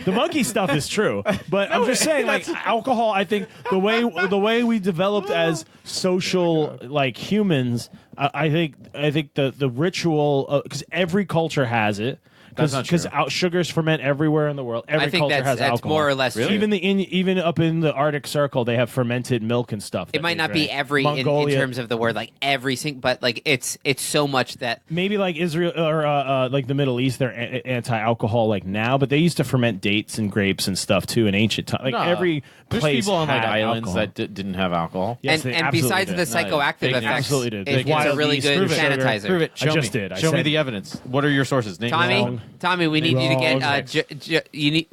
The monkey stuff is true, but I'm just saying, like alcohol. I think the way we developed as social like humans, I think the ritual because every culture has it. That's not true. Because sugars ferment everywhere in the world. Every I think culture has that's alcohol. more or less true. Even up in the Arctic Circle, they have fermented milk and stuff. It might not be every in Mongolia. terms of the word, like every single, but like it's so much that Maybe like Israel or like the Middle East, they're anti-alcohol like now, but they used to ferment dates and grapes and stuff too in ancient times. Like Nah. every There's place people on like had islands alcohol. that didn't have alcohol. Yes, they and absolutely besides did. the psychoactive They effects, absolutely did. it's Wild a really yeast, good prove it. sanitizer. Prove it. I Show just me. did. I Show me said- the evidence. What are your sources? Name Tommy, Tommy, we need you to Wrong. get you need.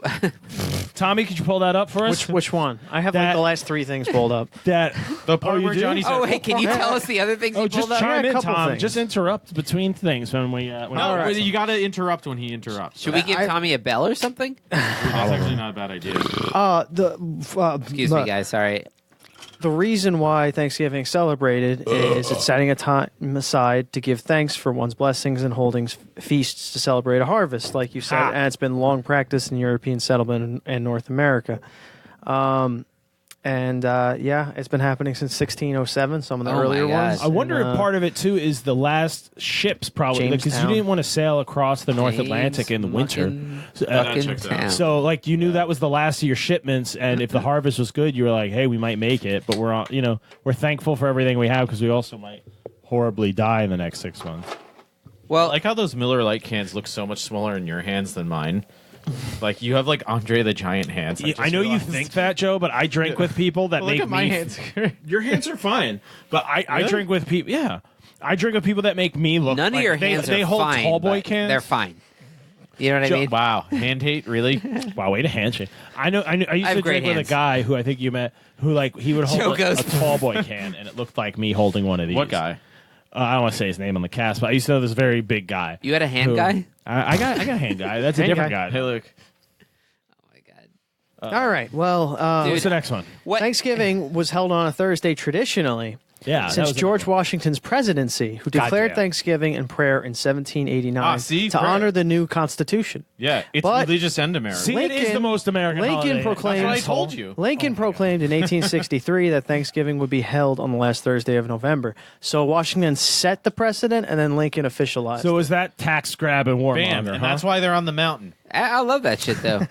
Tommy, could you pull that up for us? Which one? I have That- like the last three things pulled up. That The part you where do? Johnny said, Oh, hey, can you tell us the other things Oh, you just pulled up? chime Yeah, a in, couple Tom. things. Just interrupt between things when we. When No, All right. you got to interrupt when he interrupts. Should we give Tommy a bell or something? That's actually not a bad idea. Excuse me, guys. Sorry. the reason why Thanksgiving is celebrated is it's setting a time aside to give thanks for one's blessings and holding feasts to celebrate a harvest, like you said, and it's been long practice in European settlement and North America. It's been happening since 1607, some of the Oh my earlier God. ones. I wonder And, if part of it too is the last ships, probably because you Jamestown. didn't want to sail across the North James Atlantic in the winter. fucking checks out. town. So, like, you knew that was the last of your shipments, and if the harvest was good, you were like, "Hey, we might make it," but we're on, we're thankful for everything we have because we also might horribly die in the next 6 months. Well, I like how those Miller Lite cans look so much smaller in your hands than mine. Like you have like Andre the Giant hands. Yeah, I know you think that, Joe, but I drink with people that Look make at my me. hands. Your hands are fine, but I Really? drink with people. Yeah, I drink with people that make me look. none like of your they, hands they are hold fine. tall boy but cans. They're fine. You know what I Joe, mean? Wow, hand hate, really? Wow, way to handshake. I used have to great drink with a hands. guy who I think you met, who like he would Joe hold goes- a tall boy can, and it looked like me holding one of these. What guy? I don't want to say his name on the cast, but I used to know this very big guy. You had a hand who- guy? I got a hand guy. That's a Hand different guy. guy. Hey, look. Oh my God. All right. Well, Dude. What's the next one? What? Thanksgiving was held on a Thursday traditionally Yeah, that since was a- George Washington's presidency, who declared Goddamn. Thanksgiving and prayer in 1789 Ah, see? to Prayer. honor the new Constitution. Yeah, it's But- religious and American. See, it is Lincoln- the most American Lincoln holiday. proclaimed- That's what I told you. Lincoln proclaimed in 1863 that Thanksgiving would be held on the last Thursday of November. So Washington set the precedent, and then Lincoln officialized. So is that tax grab and warmonger? Bam, and huh? that's why they're on the mountain. I love that shit though.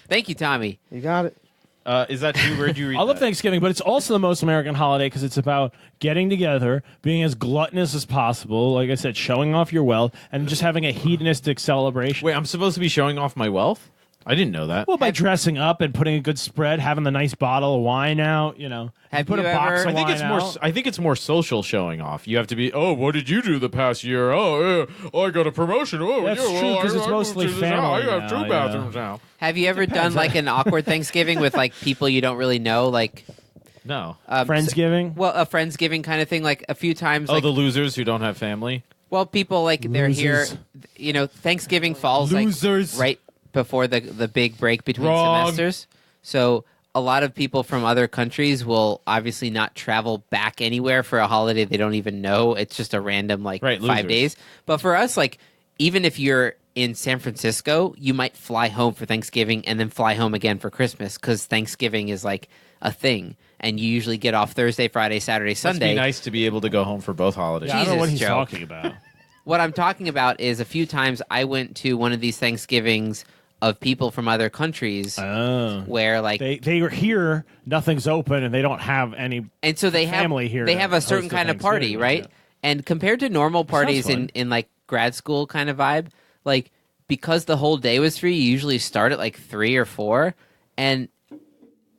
Thank you, Tommy. you got it. Is that true? Where'd you read I love that? Thanksgiving, but it's also the most American holiday because it's about getting together, being as gluttonous as possible, like I said, showing off your wealth, and just having a hedonistic celebration. Wait, I'm supposed to be showing off my wealth? I didn't know that. Well, by dressing up and putting a good spread, having the nice bottle of wine out, Have put you a box ever- of I think wine it's more. out. I think it's more social showing off. You have to be. Oh, what did you do the past year? Oh, yeah. Oh, I got a promotion. Oh, That's yeah, true, well, 'cause I- it's I mostly moved to this family house. I have now, two yeah. bathrooms now. Have you ever done like an awkward Thanksgiving with like people you don't really know, like No. Friendsgiving. well, a friendsgiving kind of thing, like a few times? Oh, Like, the losers who don't have family. well, people like they're Losers. here. Thanksgiving falls Losers. like right before the big break between Wrong. semesters. So a lot of people from other countries will obviously not travel back anywhere for a holiday they don't even know. It's just a random like Right, 5 losers. days. But for us, like even if you're in San Francisco, you might fly home for Thanksgiving and then fly home again for Christmas because Thanksgiving is like a thing. And you usually get off Thursday, Friday, Saturday, Must Sunday. be nice to be able to go home for both holidays. Yeah, I don't know what Jesus, he's Joe. talking about. What I'm talking about is a few times I went to one of these Thanksgivings of people from other countries Oh. where like They are here, nothing's open, and they don't have any. and so they have family here they to have a host certain the kind of party, Thanksgiving, right? yeah. And compared to normal parties fun. in like grad school kind of vibe, like because the whole day was free, you usually start at like 3 or 4 and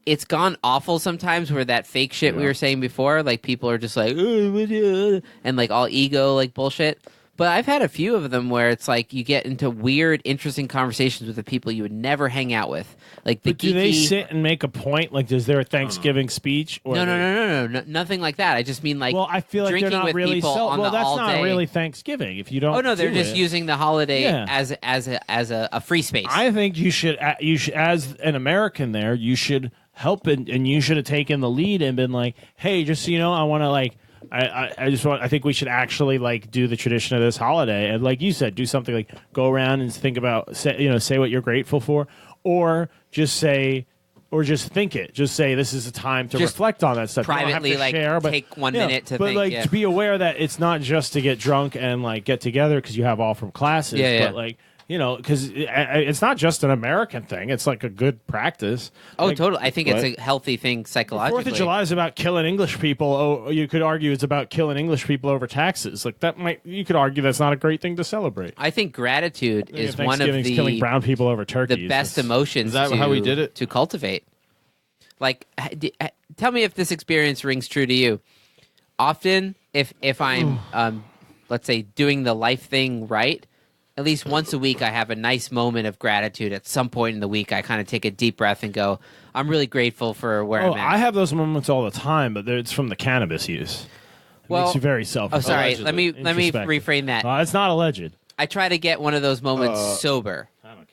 it's gone awful sometimes where that fake shit we were saying before, like people are just like and like all ego like bullshit. But I've had a few of them where it's like you get into weird, interesting conversations with the people you would never hang out with. Like the But do they geeky- sit and make a point? Like, is there a Thanksgiving speech? Or No, no, they- no, no, nothing like that. I just mean like Well, I feel like they're drinking not with really. people on Well, the that's all not day. really Thanksgiving if you don't. Oh no, they're do just it. using the holiday Yeah. as a free space. I think you should, as an American there, you should help and you should have taken the lead and been like, hey, just so you know, I want to like. I think we should actually like do the tradition of this holiday and like you said, do something like go around and think about say what you're grateful for, or just think it. Just say this is a time to Just reflect on that stuff. You don't have privately, to like, share, but, take 1 yeah, minute to but think, like yeah. to be aware that it's not just to get drunk and like get together because you have all from classes, Yeah, yeah. but like because it's not just an American thing. It's like a good practice. oh, Like, totally. I think what? it's a healthy thing psychologically. 4th of July is about killing English people. Oh, you could argue it's about killing English people over taxes. Like you could argue that's not a great thing to celebrate. I think gratitude Yeah, is one of Thanksgiving's killing brown people over turkeys. the best That's- emotions. Is that to, how we did it? to cultivate? Like, tell me if this experience rings true to you. Often, if I'm let's say doing the life thing right, at least once a week I have a nice moment of gratitude. At some point in the week, I kind of take a deep breath and go, "I'm really grateful for where Oh, I'm at." I have those moments all the time, but it's from the cannabis use. It Well- makes you very self. Oh, sorry. Allegedly. Let me Introspective. reframe that. It's not alleged. I try to get one of those moments sober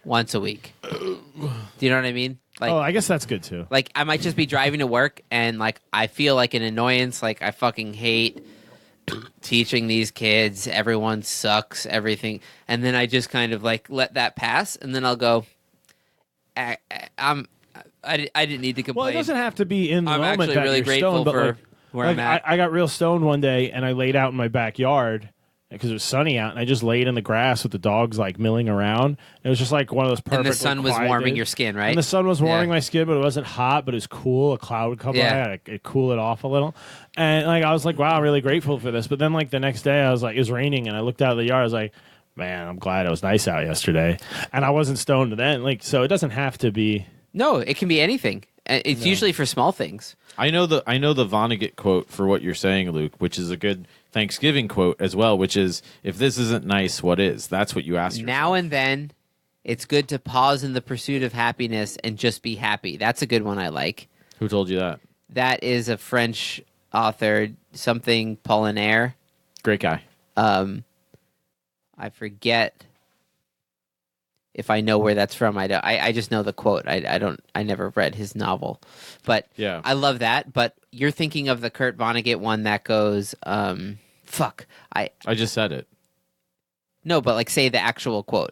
once a week. Do you know what I mean? Like, I guess that's good too. Like, I might just be driving to work, and like I feel like an annoyance. Like, I fucking hate teaching these kids. Everyone sucks. Everything, and then I just kind of like let that pass, and then I'll go. I didn't need to complain. Well, it doesn't have to be in the I'm moment actually that really you're grateful stoned, but for like, where I'm at. I got real stoned one day, and I laid out in my backyard because it was sunny out, and I just laid in the grass with the dogs like milling around. It was just like one of those perfect. And the sun was quiet warming days. your skin, right? And the sun was warming Yeah. my skin, but it wasn't hot, but it was cool. A cloud would come Yeah. by, it cool it off a little, and like I was like, wow, I'm really grateful for this. But then like the next day, I was like, it was raining, and I looked out of the yard. I was like, man, I'm glad it was nice out yesterday, and I wasn't stoned then. Like, so it doesn't have to be. No, it can be anything. It's usually for small things. I know the Vonnegut quote for what you're saying, Luke, which is a good Thanksgiving quote as well, which is, if this isn't nice, what is? That's what you ask yourself. Now and then, it's good to pause in the pursuit of happiness and just be happy. That's a good one I like. Who told you that? That is a French author, something Pollinaire. Great guy. I forget if I know where that's from. I just know the quote. I never read his novel, but Yeah. I love that. But you're thinking of the Kurt Vonnegut one that goes, fuck. I just said it. No, but like say the actual quote.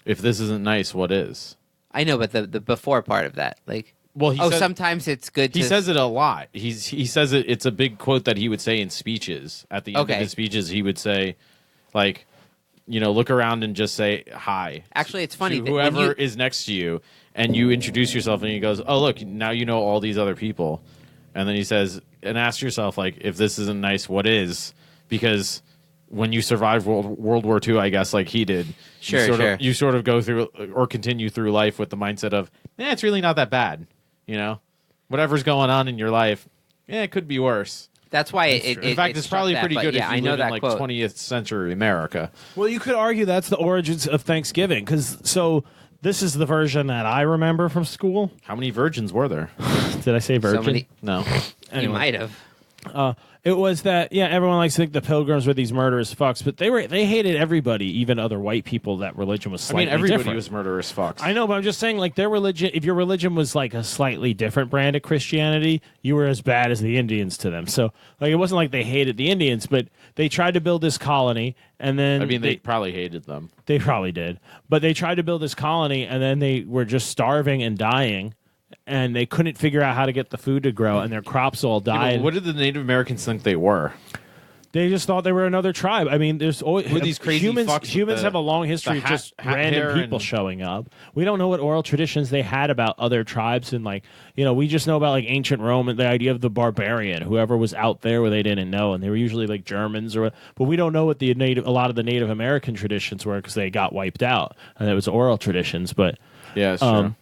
If this isn't nice, what is? I know, but the before part of that, like, Well, sometimes it's good. He to... says it a lot. He says it. It's a big quote that he would say in speeches. At the end of his speeches, he would say, like, look around and just say hi. Actually, it's funny. To whoever is next to you, and you introduce yourself, and he goes, "Oh, look, now you know all these other people." And then he says, and ask yourself, like, if this isn't nice, what is? Because when you survive World War II, I guess, like he did, you sort of go through or continue through life with the mindset of, it's really not that bad. Whatever's going on in your life, it could be worse. That's why In fact, it's probably pretty good if you live in like quote. 20th century America. Well, you could argue that's the origins of Thanksgiving, because this is the version that I remember from school. How many virgins were there? Did I say virgin? many- No. You might have. It was that, everyone likes to think the Pilgrims were these murderous fucks, but they hated everybody, even other white people. That religion was slightly everybody different. was murderous fucks. I know, but I'm just saying, like, their religion, if your religion was like a slightly different brand of Christianity, you were as bad as the Indians to them. So, like, it wasn't like they hated the Indians, but they tried to build this colony, and then... they probably hated them. They probably did. But they tried to build this colony, and then they were just starving and dying, and they couldn't figure out how to get the food to grow, and their crops all died. What did the Native Americans think they were? They just thought they were another tribe. I mean, there's always these crazy humans. fucks with Humans the- have a long history of the just hat hair random people and- showing up. We don't know what oral traditions they had about other tribes, and we just know about like ancient Rome and the idea of the barbarian, whoever was out there where they didn't know, and they were usually like Germans but we don't know what a lot of the Native American traditions were because they got wiped out, and it was oral traditions. But Yeah, it's true.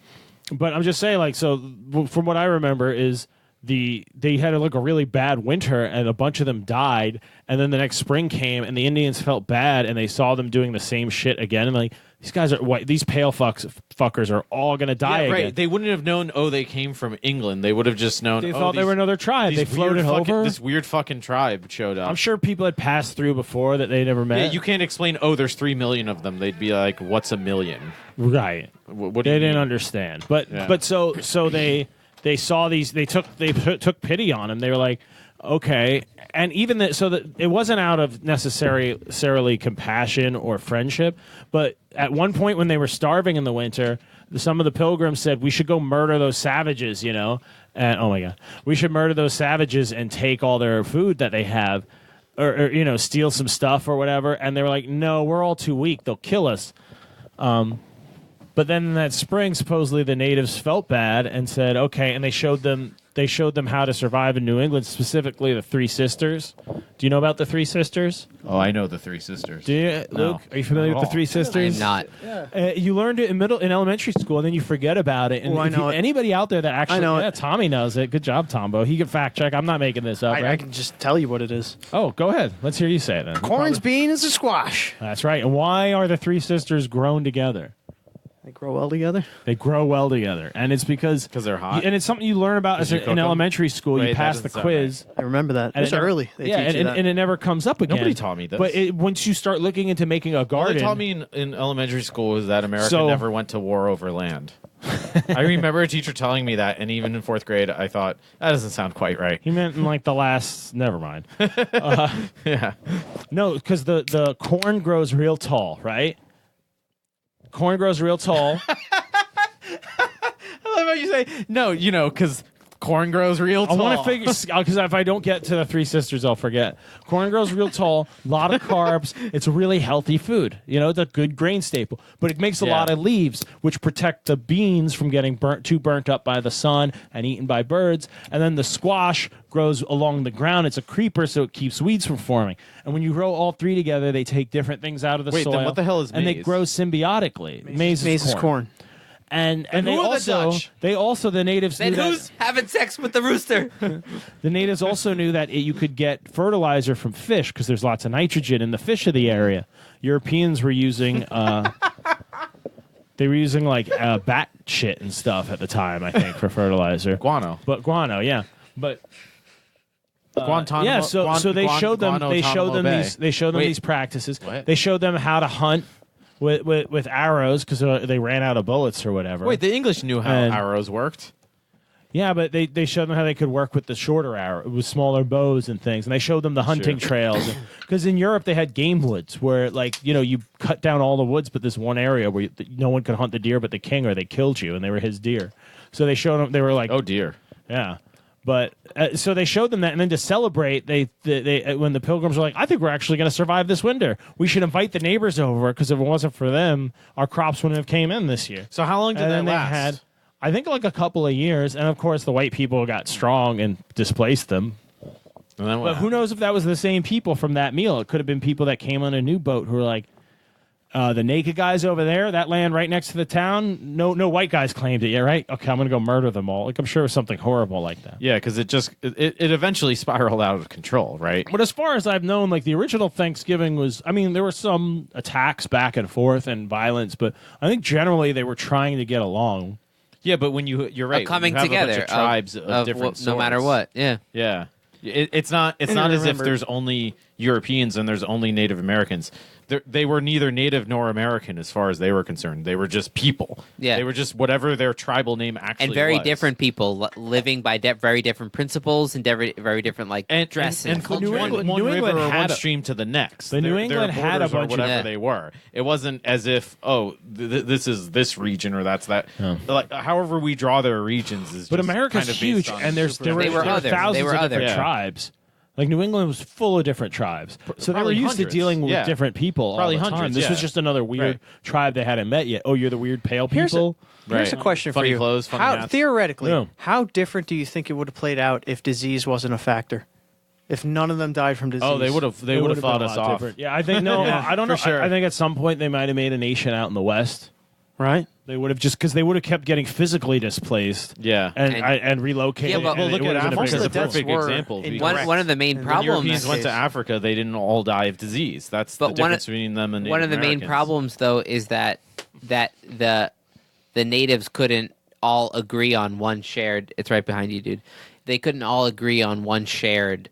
But I'm just saying, from what I remember is they had a really bad winter, and a bunch of them died, and then the next spring came, and the Indians felt bad, and they saw them doing the same shit again, and like, these guys are white, these pale fuckers are all gonna die right. again. They wouldn't have known, they came from England. They would have just known, They thought they were another tribe. They floated over. This weird fucking tribe showed up. I'm sure people had passed through before that they never met. Yeah, you can't explain, there's 3 million of them. They'd be like, what's a million? Right. What do They you didn't mean? understand. But Yeah. but so they saw these. They took pity on him. They were like, okay, and even that. So that it wasn't out of necessarily compassion or friendship, but at one point when they were starving in the winter, some of the pilgrims said we should go murder those savages. And oh my god, we should murder those savages and take all their food that they have. Or steal some stuff or whatever. And they were like, no, we're all too weak. They'll kill us. But then in that spring, supposedly the natives felt bad and said, okay, and they showed them how to survive in New England, specifically the Three Sisters. Do you know about the Three Sisters? Oh, I know the Three Sisters. Do you, Luke? Are you familiar with the Three Sisters? I'm not. You learned it in elementary school, and then you forget about it. And Well, I if know it. anybody out there that actually, I know it. Tommy knows it. Good job, Tombo. He can fact check. I'm not making this up. I Right? can just tell you what it is. Oh, go ahead. Let's hear you say it then. Corn's bean is a squash. That's right. And why are the Three Sisters grown together? They grow well together. They grow well together, and it's because they're hot? and it's something you learn about as you cook in 'em? elementary school. Wait, you that pass the doesn't sound quiz, I remember that. and It's it never- early. They yeah, teach you that. and it never comes up again. Nobody taught me this. But once you start looking into making a All garden, they taught me in elementary school was that America So- never went to war over land. I remember a teacher telling me that, and even in 4th grade, I thought, that doesn't sound quite right. He meant in like the last. Never mind. Yeah. No, because the corn grows real tall, right? Corn grows real tall. I love how you say, no, because corn grows real I tall. want to figure because if I don't get to the Three Sisters, I'll forget. Corn grows real tall, a lot of carbs. It's a really healthy food. It's a good grain staple, but it makes a lot of leaves, which protect the beans from getting too burnt up by the sun and eaten by birds. And then the squash grows along the ground. It's a creeper, so it keeps weeds from forming. And when you grow all three together, they take different things out of the soil. Then what the hell is and they maize? grow symbiotically. Maize is corn. And they who are the also Dutch? the natives Then knew that. who's having sex with the rooster? The natives also knew that you could get fertilizer from fish because there's lots of nitrogen in the fish of the area. Europeans were using like bat shit and stuff at the time, I think, for fertilizer. Guano. Guano, yeah. But Guantanamo. yeah, so they showed them Bay. these practices. What? They showed them how to hunt with arrows because they ran out of bullets or whatever. Wait, the English knew how And- arrows worked. Yeah, but they showed them how they could work with the shorter arrow, with smaller bows and things, and they showed them the hunting trails. Because in Europe they had game woods where, you cut down all the woods, but this one area where no one could hunt the deer but the king, or they killed you, and they were his deer. So they showed them. They were like, Oh, dear. yeah. But so they showed them that, and then to celebrate, they when the pilgrims were like, I think we're actually going to survive this winter. We should invite the neighbors over because if it wasn't for them, our crops wouldn't have came in this year. So how long did And that then they last? had, I think, like a couple of years, and of course the white people got strong and displaced them. And then But who knows if that was the same people from that meal? It could have been people that came on a new boat who were like, the naked guys over there, that land right next to the town, no white guys claimed it yet, right? Okay, I'm going to go murder them all. I'm sure it was something horrible like that. Yeah, because it eventually spiraled out of control, right? But as far as I've known, the original Thanksgiving was, there were some attacks back and forth and violence, but I think generally they were trying to get along. Yeah, but when you're right, Coming when you have together a bunch of tribes of different no matter sorts. what. Yeah. Yeah, it's not as if there's only Europeans and there's only Native Americans. They were neither Native nor American as far as they were concerned. They were just people. Yeah. They were just whatever their tribal name actually And very was. different people living by very different principles and very different dress and from culture. one New river England or had one stream to the next. The New Their England had a borders or bunch of- whatever Yeah. they were. It wasn't as if this is this region or that's that. Like however we draw their regions is. But just America's kind of huge, based on and there were They were others. thousands They were of others. different Yeah. tribes. Like New England was full of different tribes, so they were Probably used to hundreds. dealing with Yeah. different people Probably all the time. hundreds, This was yeah. just another weird Right. tribe they hadn't met yet. Oh, you're the weird pale people. Here's a question Funny for you. clothes, funny how, hats. theoretically, Yeah. how different do you think it would have played out if disease wasn't a factor? If none of them died from disease? Oh, they would have. They would have fought been a us lot off. different. Yeah, I think no. I don't know. for sure. I think at some point they might have made a nation out in the West. right? They would have just because they would have kept getting physically displaced. Yeah. and relocated. Yeah, but- and Well, it look at would've been a Africa Most of as the a deaths perfect were example. indirect. because One of the main And the when problems. Europeans went to case. Africa, they didn't all die of disease. That's the But one difference between them and one of the Native main Americans. problems, though, is that the natives couldn't all agree on one shared. It's right behind you, dude. They couldn't all agree on one shared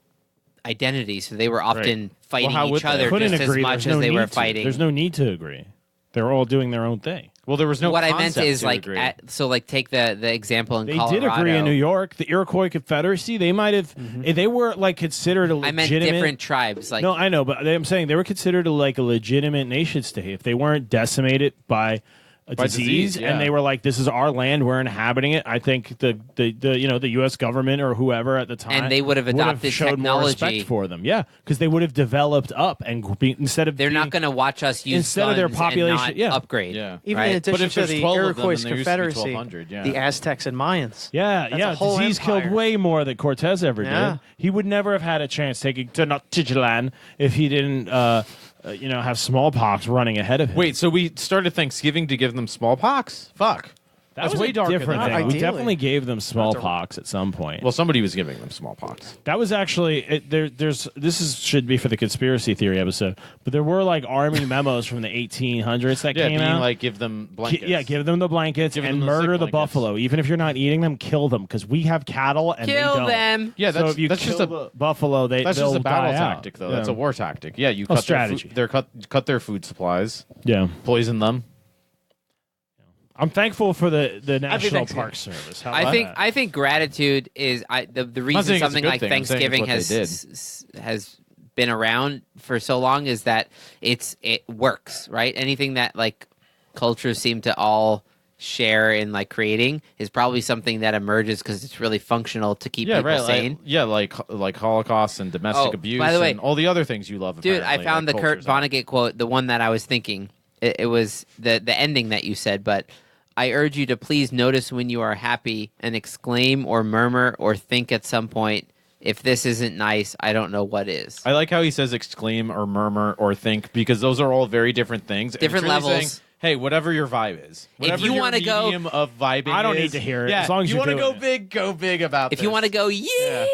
identity, so they were often fighting how would each they? other couldn't just agree. as much There's as no they were need to. fighting. There's no need to agree. They're all doing their own thing. Well, there was no. what I meant concept is to like agree. take the example in They Colorado. did agree in New York. The Iroquois Confederacy. They might have. They were considered a I meant legitimate. different tribes. Like No, I know, but I'm saying they were considered a legitimate nation state if they weren't decimated by a disease, yeah. and they were like, "This is our land, we're inhabiting it." I think the U.S. government or whoever at the time, And they would have adopted showed more respect technology. for them. Yeah, because they would have developed up and instead of they're not being- going to watch us use instead of their guns population- and not yeah. upgrade. Yeah. Even right? in But addition if to there's the 12 of them, Iroquois then there used to be Confederacy, 1,200, yeah. the Aztecs and Mayans. Yeah, That's yeah. a whole Disease empire. killed way more than Cortez ever Yeah. did. He would never have had a chance taking Tenochtitlan if he didn't, have smallpox running ahead of him. Wait, so we started Thanksgiving to give them smallpox? Fuck. That's was way a darker different than thing. that. We Ideally. definitely gave them smallpox at some point. Well, somebody was giving them smallpox. That was actually should be for the conspiracy theory episode, but there were army memos from the 1800s that Yeah, came being out. give them blankets. Yeah, give them the blankets Give and them the sick murder the blankets. buffalo. Even if you're not eating them, kill them because we have cattle and they Kill don't. them. Yeah, So that's, if you that's kill just a the buffalo, that's they'll just a battle die out. tactic, though. Yeah. That's a war tactic. Yeah, you Oh, cut strategy. Their cut their food supplies, Yeah. poison them. I'm thankful for the National Thanksgiving. Park Service. How I about think that? I think gratitude is the saying reason it's a something good like thing. I'm saying it's Thanksgiving what they has been around for so long is that it works, right? Anything that like cultures seem to all share in like creating is probably something that emerges because it's really functional to keep people sane. Like Holocaust and domestic abuse by the way, and all the other things you love. Dude, I found like the Kurt cultures Vonnegut quote, the one that I was thinking. It was the ending that you said, but I urge you to please notice when you are happy and exclaim or murmur or think at some point, if this isn't nice, I don't know what is. I like how he says exclaim or murmur or think because those are all very different things. And Different it's really levels. saying, hey, whatever your vibe is, whatever you your wanna go- medium of vibing I don't is, need to hear it, Yeah, as long as you you're wanna doing go big about If this. you want to go, yeah,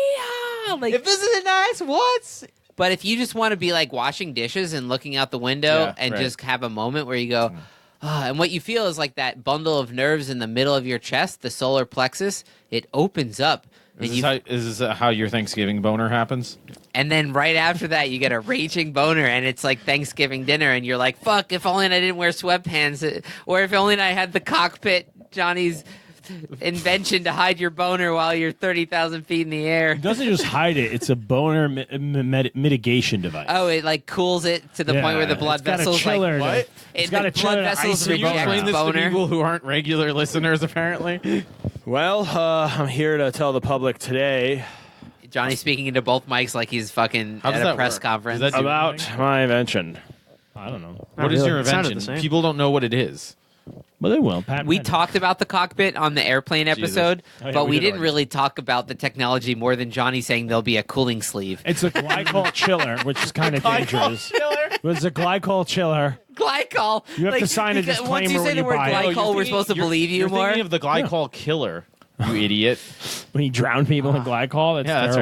like if this isn't nice, what? But if you just want to be like washing dishes and looking out the window Yeah, and right. just have a moment where you go, and what you feel is like that bundle of nerves in the middle of your chest, the solar plexus, it opens up. Is this how your Thanksgiving boner happens? And then right after that, you get a raging boner, and it's like Thanksgiving dinner, and you're like, fuck, if only I didn't wear sweatpants, or if only I had the cockpit, Johnny's invention to hide your boner while you're 30,000 feet in the air. It doesn't just hide it; it's a boner mitigation device. Oh, it like cools it to the point where the blood it's got a vessels chiller like to- it, It's got the a blood chiller to vessels ice your Can you reject explain this to boner. people who aren't regular listeners, apparently? Well, I'm here to tell the public today Johnny speaking into both mics like he's fucking How does at a that press work? conference. Does that do about anything? my invention. I don't know. What is your It sounded invention? the same. People don't know what it is. Well, they will. Pat We Pat- talked about the cockpit on the airplane episode, Oh, yeah, but we we did didn't already. really talk about the technology more than Johnny saying there'll be a cooling sleeve. It's a glycol chiller, which is kind of dangerous. It's a glycol chiller. Glycol. You have to sign a because once you disclaimer say when the you word buy it. glycol, we're supposed to believe you you're more. thinking of the glycol killer, you idiot. When you drown people in glycol, that's Yeah, that's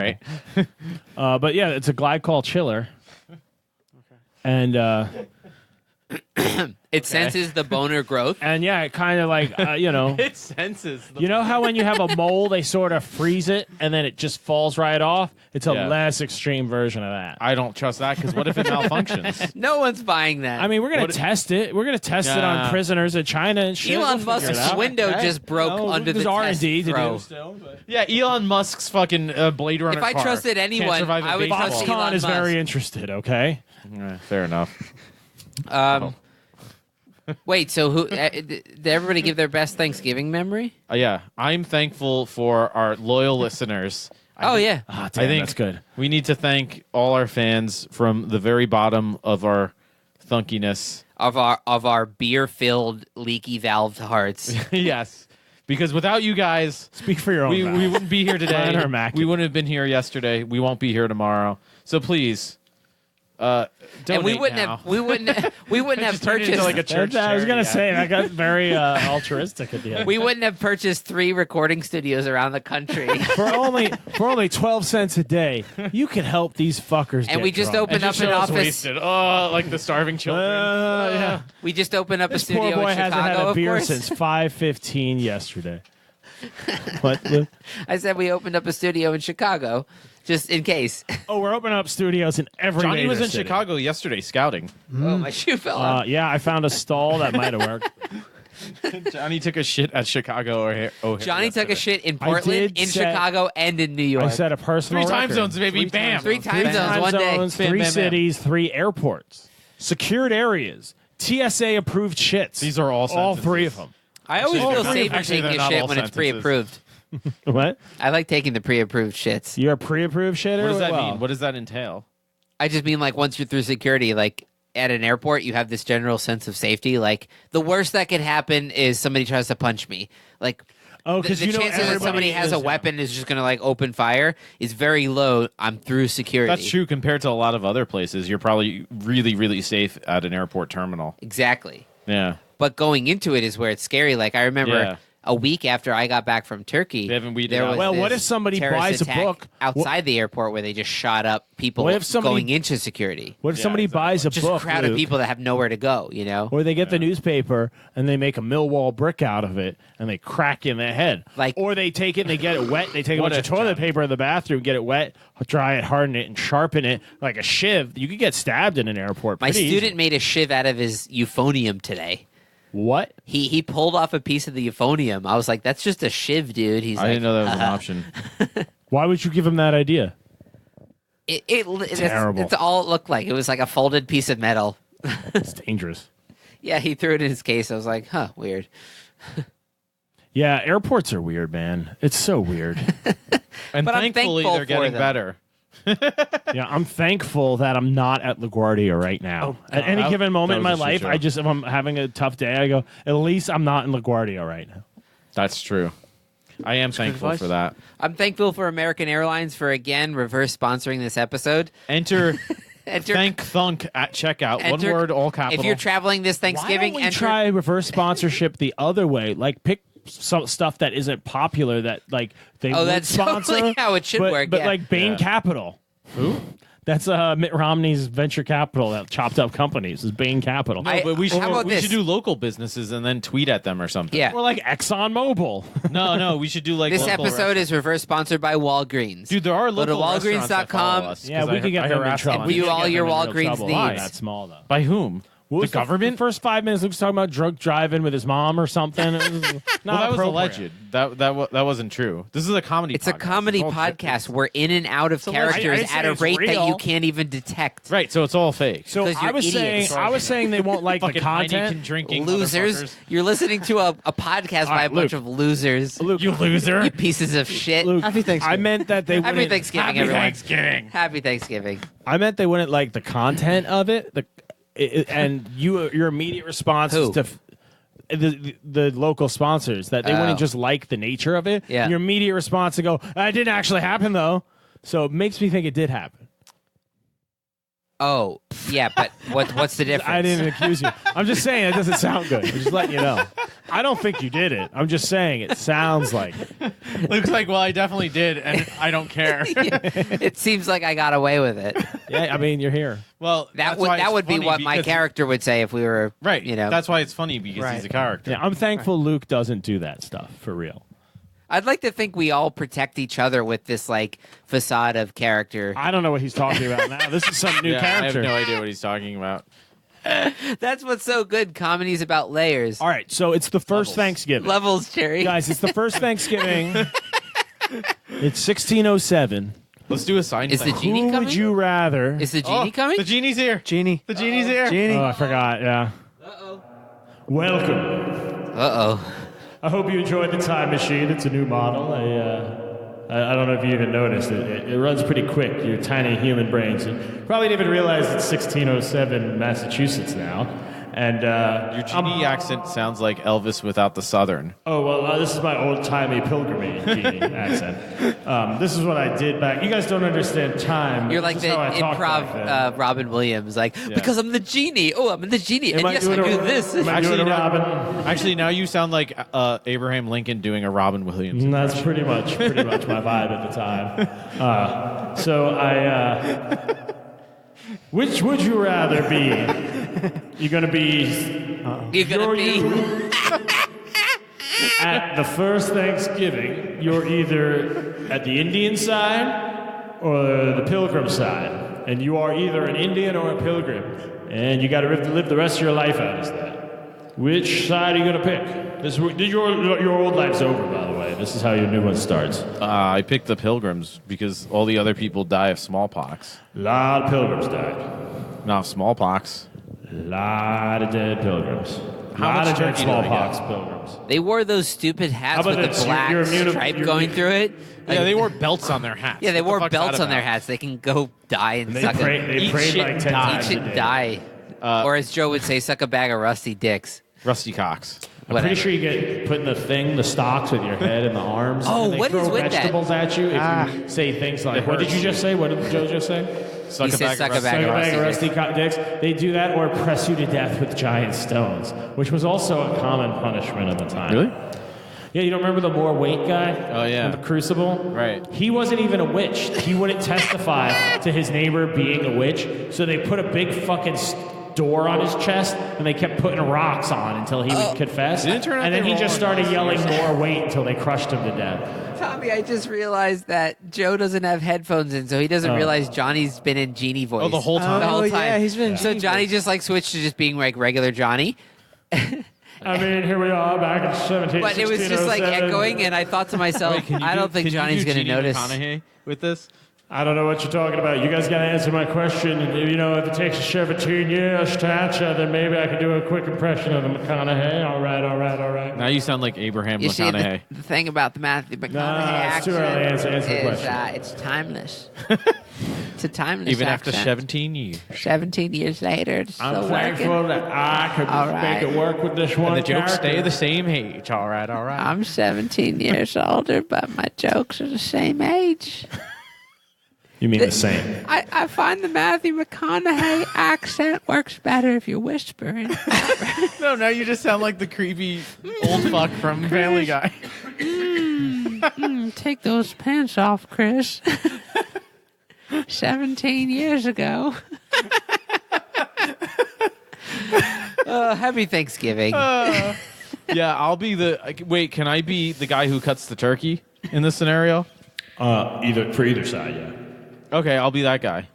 terrible. right. But yeah, it's a glycol chiller. And It senses the boner growth. yeah, it kind of like It senses. you know how when you have a mole, they sort of freeze it and then it just falls right off. It's a Yeah. less extreme version of that. I don't trust that because what if it malfunctions? No one's buying that. I mean, we're gonna What- test it. We're gonna test it on Yeah. prisoners in China and shit. Elon We'll figure it Musk's out. window just broke under there's the R&D test to throw. do still. But Yeah, Elon Musk's fucking Blade Runner If I car trusted can't anyone, survive a I would baseball. trust Elon Foxconn is Musk. very interested. Okay. Fair enough. Wait, so who? Did everybody give their best Thanksgiving memory? Yeah, I'm thankful for our loyal listeners. Oh yeah, Ah, I damn, think that's good. we need to thank all our fans from the very bottom of our thunkiness. of our beer-filled, leaky valved hearts. Yes, because without you guys, Speak for your own. we mouth. wouldn't be here today. Mine are immaculate. We wouldn't have been here yesterday. We won't be here tomorrow. So please, donate And we wouldn't now. have we wouldn't have Just turned it purchased into like a church. I was gonna charity. say that got very altruistic at the end. we wouldn't have purchased 3 recording studios around the country. for only 12 cents a day, you can help these fuckers. And get we just drunk. opened And up just an show us office. wasted. Oh, like the starving children. Yeah. We just opened up This a studio poor boy in hasn't had Chicago. a Of beer course, since 5:15 yesterday. What? Luke? I said we opened up a studio in Chicago, just in case. Oh, we're opening up studios in every. Johnny was major in city. Chicago yesterday scouting. Oh, my shoe fell off. Yeah, I found a stall that might have worked. Johnny took a shit at Chicago O'Hare. Johnny took a shit in I Portland, did in set- Chicago, and in New York. I set a personal 3 time record. zones, baby. Bam. 3 time Three zones time one day. zones, Bam, 3 bam, bam. cities, 3 airports, secured areas, TSA approved shits. These are all all sentences. 3 of them. I always Actually, feel they're safe not- for actually, taking they're a not shit all when it's sentences. pre-approved. What? I like taking the pre-approved shits. You're a pre-approved shitter? What does that Well, mean? What does that entail? I just mean like once you're through security, like at an airport, you have this general sense of safety. Like the worst that could happen is somebody tries to punch me. Like Oh, the because you know chances that everybody somebody has a is- weapon is just going to like open fire is very low. I'm through security. That's true compared to a lot of other places. You're probably really, really safe at an airport terminal. Exactly. Yeah. But going into it is where it's scary. Like I remember Yeah. a week after I got back from Turkey, They haven't weeded there out. was Well, what this if somebody terrorist buys a attack book? outside the airport where they just shot up people What if somebody- going into security? What if Yeah, somebody exactly. buys a Just book, a crowd of Luke, people that have nowhere to go, you know? or they get the newspaper and they make a Millwall brick out of it and they crack you in the head? Like- or they take it and they get it wet. They take a What bunch of if, toilet Johnny? paper in the bathroom, get it wet, dry it, harden it, and sharpen it like a shiv. You could get stabbed in an airport. My pretty student easily. made a shiv out of his euphonium today. What? He pulled off a piece of the euphonium. I was like, that's just a shiv, dude. He's I like, didn't know that was an option. Why would you give him that idea? Terrible. It's all it looked like. It was like a folded piece of metal. It's dangerous. Yeah, he threw it in his case. I was like, huh, weird. Yeah, airports are weird, man. It's so weird. And But I'm thankfully, thankful they're getting for them. better. Yeah, I'm thankful that I'm not at LaGuardia right now. At any given moment in my was a shit life, show. if I'm having a tough day, I go, at least I'm not in LaGuardia right now. That's true. I am thankful advice. for that. I'm thankful for American Airlines for, again, reverse sponsoring this episode. Enter Enter, Thunk at checkout. enter- One word, all capital. If you're traveling this Thanksgiving, Why don't we try reverse sponsorship the other way? Like, pick some stuff that isn't popular that, like, they would that's sponsor. totally how it should but, work, But, yeah. like, Bain Yeah. Capital. Who? That's Mitt Romney's venture capital that chopped up companies. Is Bain Capital. No, but we should, how about we this? should do local businesses and then tweet at them or something. Yeah. Or like ExxonMobil. No, we should do like This local episode is reverse sponsored by Walgreens. Dude, there are Go to local restaurants that follow walgreens.com. us, Yeah, 'cause we I- could get I them heard in that's trouble. fun. We do We could all get your them in real Walgreens trouble. needs. Why? That's small though. By whom? What was the government? The first 5 minutes, Luke's talking about drunk driving with his mom or something. It was Well, not that was appropriate. alleged. That wasn't true. This is a comedy. It's a podcast. comedy It's all podcast. We're in and out of I characters didn't at say a it's rate that real. you can't even detect. Right, so it's all fake. So 'Cause I you're was idiots. saying they won't like the Fucking content. Heineken drinking Losers. motherfuckers. You're listening to a podcast by a right, bunch Luke. of losers. Luke, You loser. You pieces of shit. Luke, Happy Thanksgiving. I meant that they Happy wouldn't. Thanksgiving, Happy everyone. Thanksgiving. Happy Thanksgiving. I meant they wouldn't like the content of it. And your immediate response Who? is to the local sponsors that they Oh. wouldn't just like the nature of it. Yeah. Your immediate response to go, "It didn't actually happen though," so it makes me think it did happen. Oh, yeah, but what's the difference? I didn't accuse you. I'm just saying it doesn't sound good. I'm just letting you know. I don't think you did it. I'm just saying it sounds like it. Looks like, well, I definitely did, and I don't care. It seems like I got away with it. Yeah, I mean, you're here. Well, That would be what my character would say if we were Right. You know, That's why it's funny because Right. he's a character. Yeah, I'm thankful Luke doesn't do that stuff for real. I'd like to think we all protect each other with this like facade of character. I don't know what he's talking about now. This is some new Yeah, character. I have no idea what he's talking about. That's what's so good. Comedy's about layers. All right, so it's the first Levels. Thanksgiving. Levels, Cherry. Guys, it's the first Thanksgiving. It's 1607. Let's do a sign. Is the thing. genie Who coming? would you rather? Is the genie coming? The genie's here. Genie. The genie's here. Genie. Oh, I forgot. Yeah. Welcome. Uh-oh. I hope you enjoyed the time machine. It's a new model. I don't know if you even noticed it. It runs pretty quick. Your tiny human brains. You probably didn't even realize it's 1607 Massachusetts now. And Your genie accent sounds like Elvis without the southern. oh well, this is my old-timey pilgrimage genie accent. This is what I did back. You guys don't understand time. You're like This the is how I talked back then. improv Robin Williams, like, because I'm the genie. Oh, I'm the genie. And yes, I doing do a- this. Am I Actually, doing a no. Robin? Actually, now you sound like Abraham Lincoln doing a Robin Williams. That's pretty much my vibe at the time. So I. Which would you rather be? You're gonna be You're gonna be. at the first Thanksgiving. You're either at the Indian side or the Pilgrim side, and you are either an Indian or a Pilgrim, and you got to live the rest of your life out as that. Which side are you gonna pick? Your old life's over, by the way. This is how your new one starts. I picked the Pilgrims because all the other people die of smallpox. A lot of Pilgrims died. Not of smallpox. Lot of dead pilgrims. How Lot much of dead turkey do they smallpox pilgrims. They wore those stupid hats How about with the this? black You're immune to- stripe you're- going through it. Like, Yeah, they wore belts on their hats. Yeah, they What the wore fuck's belts that on their about? hats. They can go die and They suck prayed eat like shit 10 and times eat a shit and day. die. Or as Joe would say, suck a bag of rusty dicks. Rusty Cox. I'm Whatever. pretty sure you get put in the stocks with your head and the arms. Oh, and they what is throw with that? vegetables at you if you say things like, It what did hurts. you just say? What did Joe just say? Suck He a said bag suck of a bag Like of a bag of rusty rusty dicks. They do that or press you to death with giant stones, which was also a common punishment at the time. Really? Yeah, you don't remember the more weight guy? Oh, yeah. In the Crucible? Right. He wasn't even a witch. He wouldn't testify to his neighbor being a witch, so they put a big fucking door on his chest, and they kept putting rocks on until he would confess. Didn't it turn out and then they he were just all started in yelling more weight until they crushed him to death. Tommy, I just realized that Joe doesn't have headphones in, so he doesn't realize Johnny's been in genie voice. Oh, the whole time? The whole Oh, time. yeah, he's been in So genie Johnny voice. just like switched to just being like regular Johnny. I mean, here we are back in 17. But it was just like echoing, and I thought to myself, I don't think Johnny's going to notice. McConaughey with this? I don't know what you're talking about. You guys got to answer my question. You know, if it takes you 17 years to answer, then maybe I can do a quick impression of the McConaughey. All right. Now you sound like Abraham You see, McConaughey. the thing about the Matthew McConaughey it's too accent early. Answer the is question. it's timeless. It's a timeless Even accent. after 17 years. 17 years later, it's still I'm working. thankful that I could All make right. it work with this one And the jokes character. stay the same age. All right. I'm 17 years older, but my jokes are the same age. You mean the same? I find the Matthew McConaughey accent works better if you're whispering. No, now you just sound like the creepy old fuck from Family Guy. Take those pants off, Chris. 17 years ago. Happy Thanksgiving. Yeah, I'll be wait, can I be the guy who cuts the turkey in this scenario? Either side, yeah. Okay, I'll be that guy.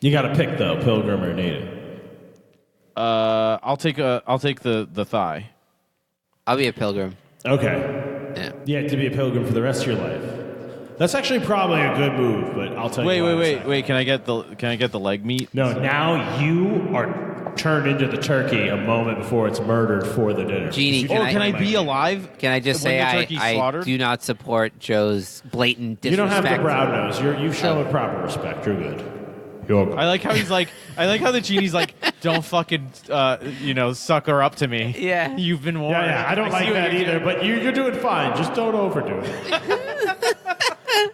You got to pick though, pilgrim or native. I'll take the thigh. I'll be a pilgrim. Okay. Yeah. You have to be a pilgrim for the rest of your life. That's actually probably a good move, but I'll tell you. Wait. Can I get the leg meat? No, now you are turned into the turkey a moment before it's murdered for the dinner. Genie, Can I be alive? Can I just when say the turkey's I slaughtered? do not support Joe's blatant disrespect? You don't have the brown nose. You've shown proper respect. You're good. You're good. I like how he's like. I like how the genie's like, don't fucking, sucker up to me. Yeah. You've been warned. Yeah, I don't like see what that you're either. doing. But you're doing fine. Just don't overdo it.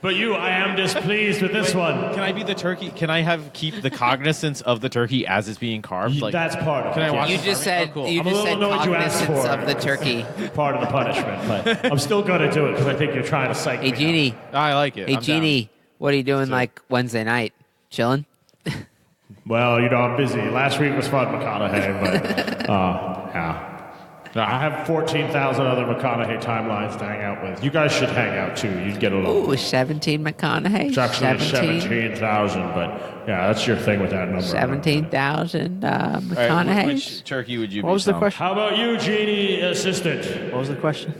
But I am displeased with this one. Can I be the turkey? Can I keep the cognizance of the turkey as it's being carved? Like, That's part of it. Can I watch You this just army? said Oh, cool. you I'm a just little said annoyed you asked cognizance for of the it. turkey. Part of the punishment, but I'm still going to do it because I think you're trying to psych Hey me Genie, I like it. hey I'm Genie, what are you doing like Wednesday night? Chilling? out. Well, I'm busy. Last week was fun, McConaughey, but yeah. I have 14,000 other McConaughey timelines to hang out with. You guys should hang out too. You'd get along. Ooh, 17 McConaughey. It's actually 17,000, but yeah, that's your thing with that number. 17,000 down. All right, McConaughey. which turkey would you be? What was the Tom? question? How about you, Genie Assistant? What was the question?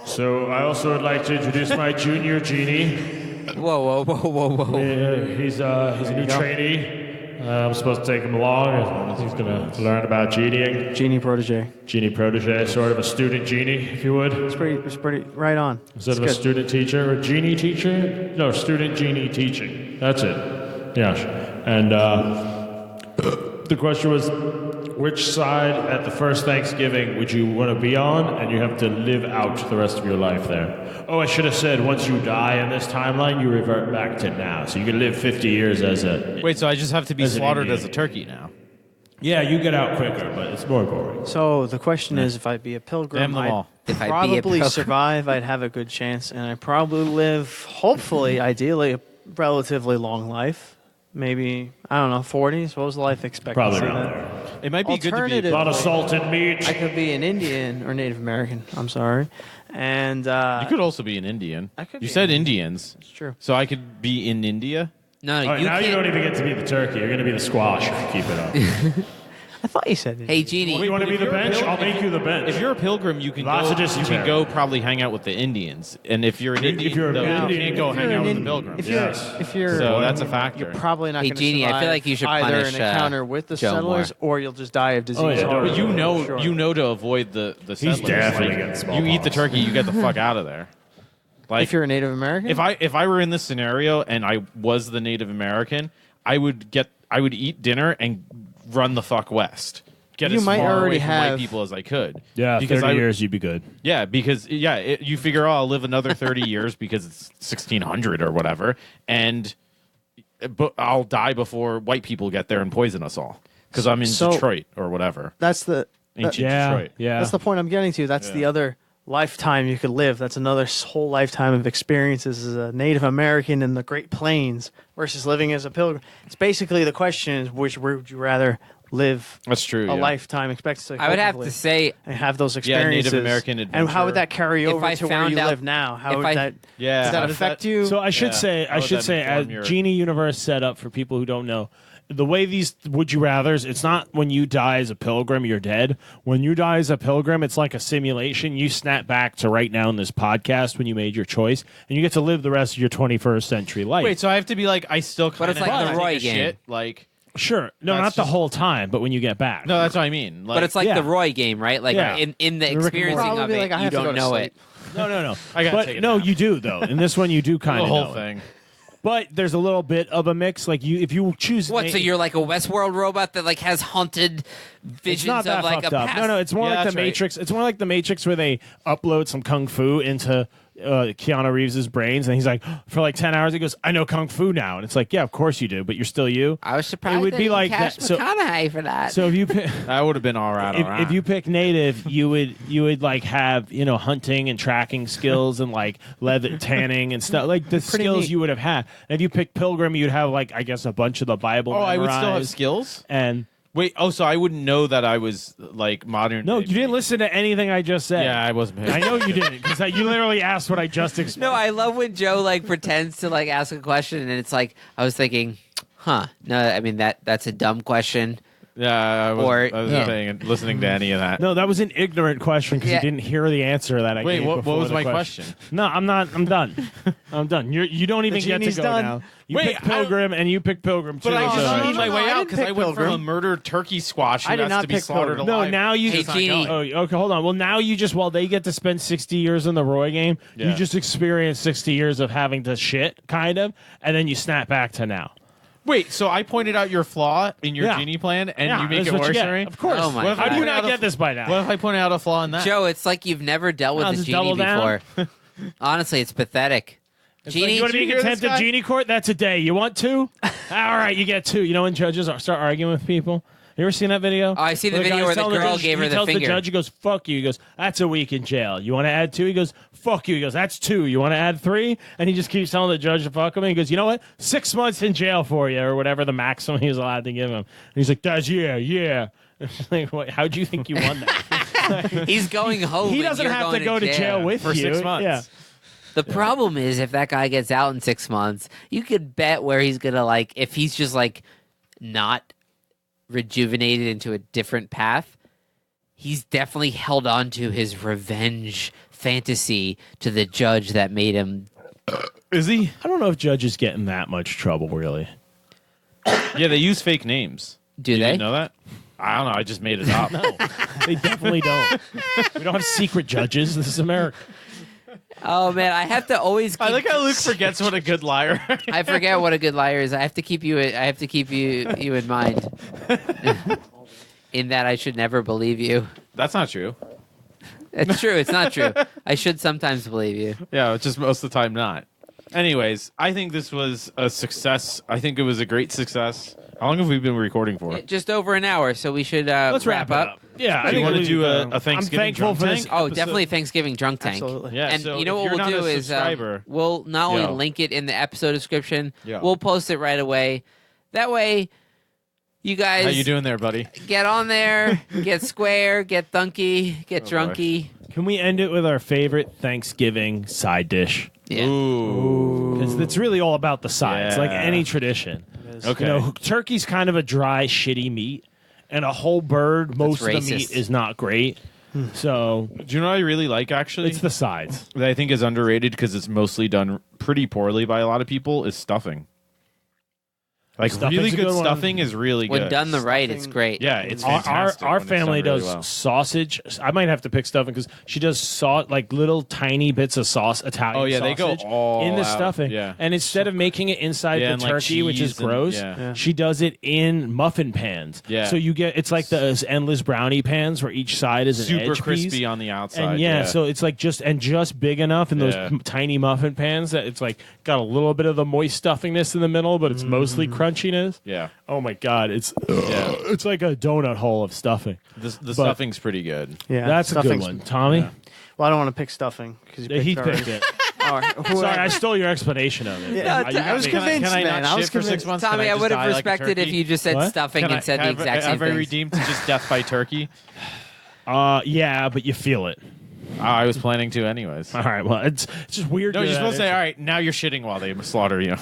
So I also would like to introduce my junior Genie. Whoa. He's a new trainee. I'm supposed to take him along. He's going to learn about genieing. Genie protege. Genie protege, sort of a student genie, if you would. It's pretty right on. Instead of It's a good. student teacher, a genie teacher? No, student genie teaching. That's it. Yes. And the question was, which side at the first Thanksgiving would you want to be on, and you have to live out the rest of your life there? Oh, I should have said, once you die in this timeline, you revert back to now. So you can live 50 years as a... Wait, so I just have to be As an slaughtered Indian. as a turkey now? Yeah, you get out quicker, but it's more boring. So the question is, if I'd be a pilgrim, Damn them I'd all. If I'd be a probably pilgrim. survive. I'd have a good chance, and I'd probably live, hopefully, ideally, a relatively long life. Maybe, I don't know, 40s. What was the life expectancy? Probably then? around there. It might be good to be. Alternative- A lot of salt and meat. I could be an Indian or Native American. I'm sorry, and You could also be an Indian. I could You be said an Indians, it's true. so I could be in India. No, All right, you now you don't can't. even get to be the turkey. You're going to be the squash if you keep it up. I thought you said it. Hey, Genie. You want to be if the you're a bench? pil- I'll make you the bench. If you're a pilgrim, you can Lots go. of You distance can there. go probably hang out with the Indians, and if you're an If Indian, you're a though, you Indian- can't go If hang you're out an with the Indian- pilgrims. If you're, Yes. if you're, So that's a factor. You're probably not Hey, going to Genie, I survive feel like you should either punish, an encounter with the Joe settlers, or you'll just die of disease. Oh, yeah, or- don't- But you know to avoid the settlers. definitely Like, getting smallpox. you eat the turkey, you get the fuck out of there. Like if you're a Native American, if I were in this scenario and I was the Native American, I would eat dinner and run the fuck west. Get You as might far away already from have- white people as I could. Yeah, because 30 years, you'd be good. Yeah, because you figure, I'll live another 30 years because it's 1600 or whatever, but I'll die before white people get there and poison us all because I'm in So- Detroit or whatever. that's the Ancient Yeah, Detroit. yeah. that's the point I'm getting to. That's the other lifetime you could live. That's another whole lifetime of experiences as a Native American in the Great Plains versus living as a pilgrim. It's basically the question is, which would you rather live That's true. a yeah. lifetime expectancy. I would have hopefully, to say, and have those Yeah, experiences. Native American And how would adventure. that carry If over I to where found you out- live now? How if would I- that Yeah. does that How does affect that- you? So I should Yeah. say, How would that as inform your- Genie Universe set up for people who don't know, the way these would you rather's, it's not when you die as a pilgrim, you're dead. When you die as a pilgrim, it's like a simulation. You snap back to right now in this podcast when you made your choice, and you get to live the rest of your 21st century life. Wait, so I have to be like, I still kind it's like the Roy game. Shit? Like, Sure. No, That's not the just- whole time, but when you get back. no, that's what I mean. Like, but it's like Yeah. the Roy game, right? Like Yeah. in the Rick and Morty. experiencing of Probably it, like, I you have to go don't to know sleep. it. No. I gotta But take a no, nap. you do though. In this one, you do kind the of whole know it. thing. But there's a little bit of a mix. Like if you choose, What? So you're like a Westworld robot that like has haunted visions It's not that of like fucked a up. past. No, it's more Yeah, like that's the right. Matrix. It's more like the Matrix where they upload some kung fu into Keanu Reeves' brains, and he's like, for like 10 hours, he goes, "I know kung fu now," and it's like, yeah, of course you do, but you're still you. I was surprised. It would they be didn't like cast that. So, McConaughey for that. so if you pick, That would have been all right. if you pick native, you would like have hunting and tracking skills and like leather tanning and stuff like the skills neat. you would have had. And if you pick pilgrim, you'd have like I guess a bunch of the Bible. I would still have memorized. skills. And Wait, so I wouldn't know that I was like modern. no, you didn't listen to anything I just said. Yeah, I wasn't. I know you didn't because you literally asked what I just explained. no, I love when Joe like pretends to like ask a question, and it's like I was thinking, huh? No, I mean that's a dumb question. Yeah, I Or- wasn't yeah. paying, listening to any of that. No, that was an ignorant question because Yeah. you didn't hear the answer that I Wait, gave. what before was the my question? No, I'm not. I'm done. I'm done. You don't even get to genie's go done. now. You Wait, pick Pilgrim and you pick Pilgrim too. But I No, just no, need no, my no, way I out didn't because I pick went from a Pilgrim. murdered turkey squash who I did has not to be pick slaughtered Pilgrim. alive. No, now you Hey, just. Genie. Oh, okay, hold on. Well, now you just they get to spend 60 years in the Roy game. Yeah. You just experience 60 years of having to shit, kind of, and then you snap back to now. Wait, so I pointed out your flaw in your Yeah. genie plan, and Yeah, you make that's it what you worse get. for me? Of course. Oh my What if I How do you point not out a- get this by now? What if I pointed out a flaw in that? Joe, it's like you've never dealt with I'll the just genie double down. before. Honestly, it's pathetic. Genie, You want to be you hear this contempt of guy? genie court? That's a day. You want two? All right, you get two. You know when judges start arguing with people? You ever seen that video? Oh, I see the video guy's where the telling girl judge- gave her he the tells finger. the judge, he goes, "Fuck you." He goes, "That's a week in jail. You want to add two?" He goes, "Fuck you." He goes, "That's two. You want to add three?" And he just keeps telling the judge to fuck him. And he goes, "You know what? 6 months in jail for you," or whatever the maximum he was allowed to give him. And he's like, "That's yeah." Like, what, how do you think you won that? he's going home. He and doesn't you're have to going go to jail with for you 6 months. Yeah. The problem is if that guy gets out in 6 months, you could bet where he's gonna like if he's just like not rejuvenated into a different path, he's definitely held on to his revenge fantasy to the judge that made him. Is he? I don't know if judges get in that much trouble, really. Yeah, they use fake names. Do You they? didn't know that? I don't know. I just made it up. They definitely don't. We don't have secret judges. This is America. Oh man, I have to always. Keep, I like how Luke forgets what a good liar. I forget what a good liar is. I have to keep you. I have to keep you in mind. In that, I should never believe you. That's not true. It's true. It's not true. I should sometimes believe you. Yeah, it's just most of the time not. Anyways, I think this was a success. I think it was a great success. How long have we been recording for? Just over an hour, so we should Let's wrap it up. Yeah, Do you think want to we- do a Thanksgiving I'm thankful drunk for this. tank? Oh, episode. definitely Thanksgiving drunk tank. Absolutely. Yeah, And so you know if what you're we'll not do a is subscriber, we'll not only Yo. link it in the episode description, Yo. we'll post it right away. That way, you guys how you doing there, buddy? get on there, get square, get thunky, get boy. drunky. Can we end it with our favorite Thanksgiving side dish? Yeah. Ooh. Because it's really all about the sides, like Yeah. any tradition. Okay. You know, turkey's kind of a dry, shitty meat, and a whole bird, most of the racist. meat is not great. So Do you know what I really like, actually? it's the sides. that I think is underrated because it's mostly done pretty poorly by a lot of people is stuffing. Like Stuffing's really a good good one. stuffing is really When good. done the right, it's great. Yeah, it's Our fantastic. when it's family done really does well. sausage. I might have to pick stuffing because she does like little tiny bits of sauce, Italian. Oh, yeah, they go sausage all in the out. stuffing. Yeah. And instead of making it inside Yeah, the and, like, turkey, which is cheese and- gross, yeah. she does it in muffin pans. Yeah. So you get it's like those endless brownie pans where each side is an super edge crispy piece. on the outside. And yeah, so it's like just big enough in those Yeah. tiny muffin pans that it's like got a little bit of the moist stuffingness in the middle, but it's mostly crunchiness. yeah, Oh my god, it's Yeah. it's like a donut hole of stuffing. the stuffing's pretty good. Yeah, That's a good stuffing's- one, Tommy. Yeah. Well, I don't want to pick stuffing because He picked it. All right, Sorry, I stole your explanation of it. Yeah. You I was got me- convinced, Can I man. not I was shit for 6 convinced. months? Tommy, Can I just would have die like a respected if turkey? you just said What? stuffing Can and said the exact same have I thing. redeemed to just death by turkey? Yeah, but you feel it. I was planning to anyways. All right, well, it's just weird. No, to you're that. supposed to say, all right, now you're shitting while they slaughter you.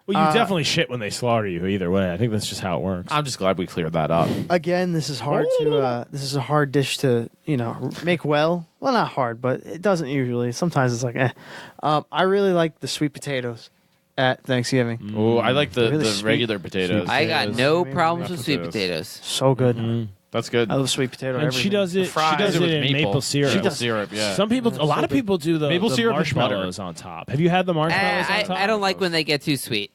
Well, you definitely shit when they slaughter you. Either way, I think that's just how it works. I'm just glad we cleared that up. Again, this is hard to. This is a hard dish to make well. Well, not hard, but it doesn't usually. Sometimes it's like, eh. I really like the sweet potatoes at Thanksgiving. Oh, I like the Really sweet- regular potatoes. I got no Potatoes. problems with sweet Potatoes. potatoes. So good. That's good. I love sweet potato. And everything. she does it. She Fries. does it with in maple syrup. Maple syrup, yeah. Some people, a lot of people do the Maple the syrup and butter. marshmallows on top. Have you had the marshmallows on top? I don't like when they get too sweet.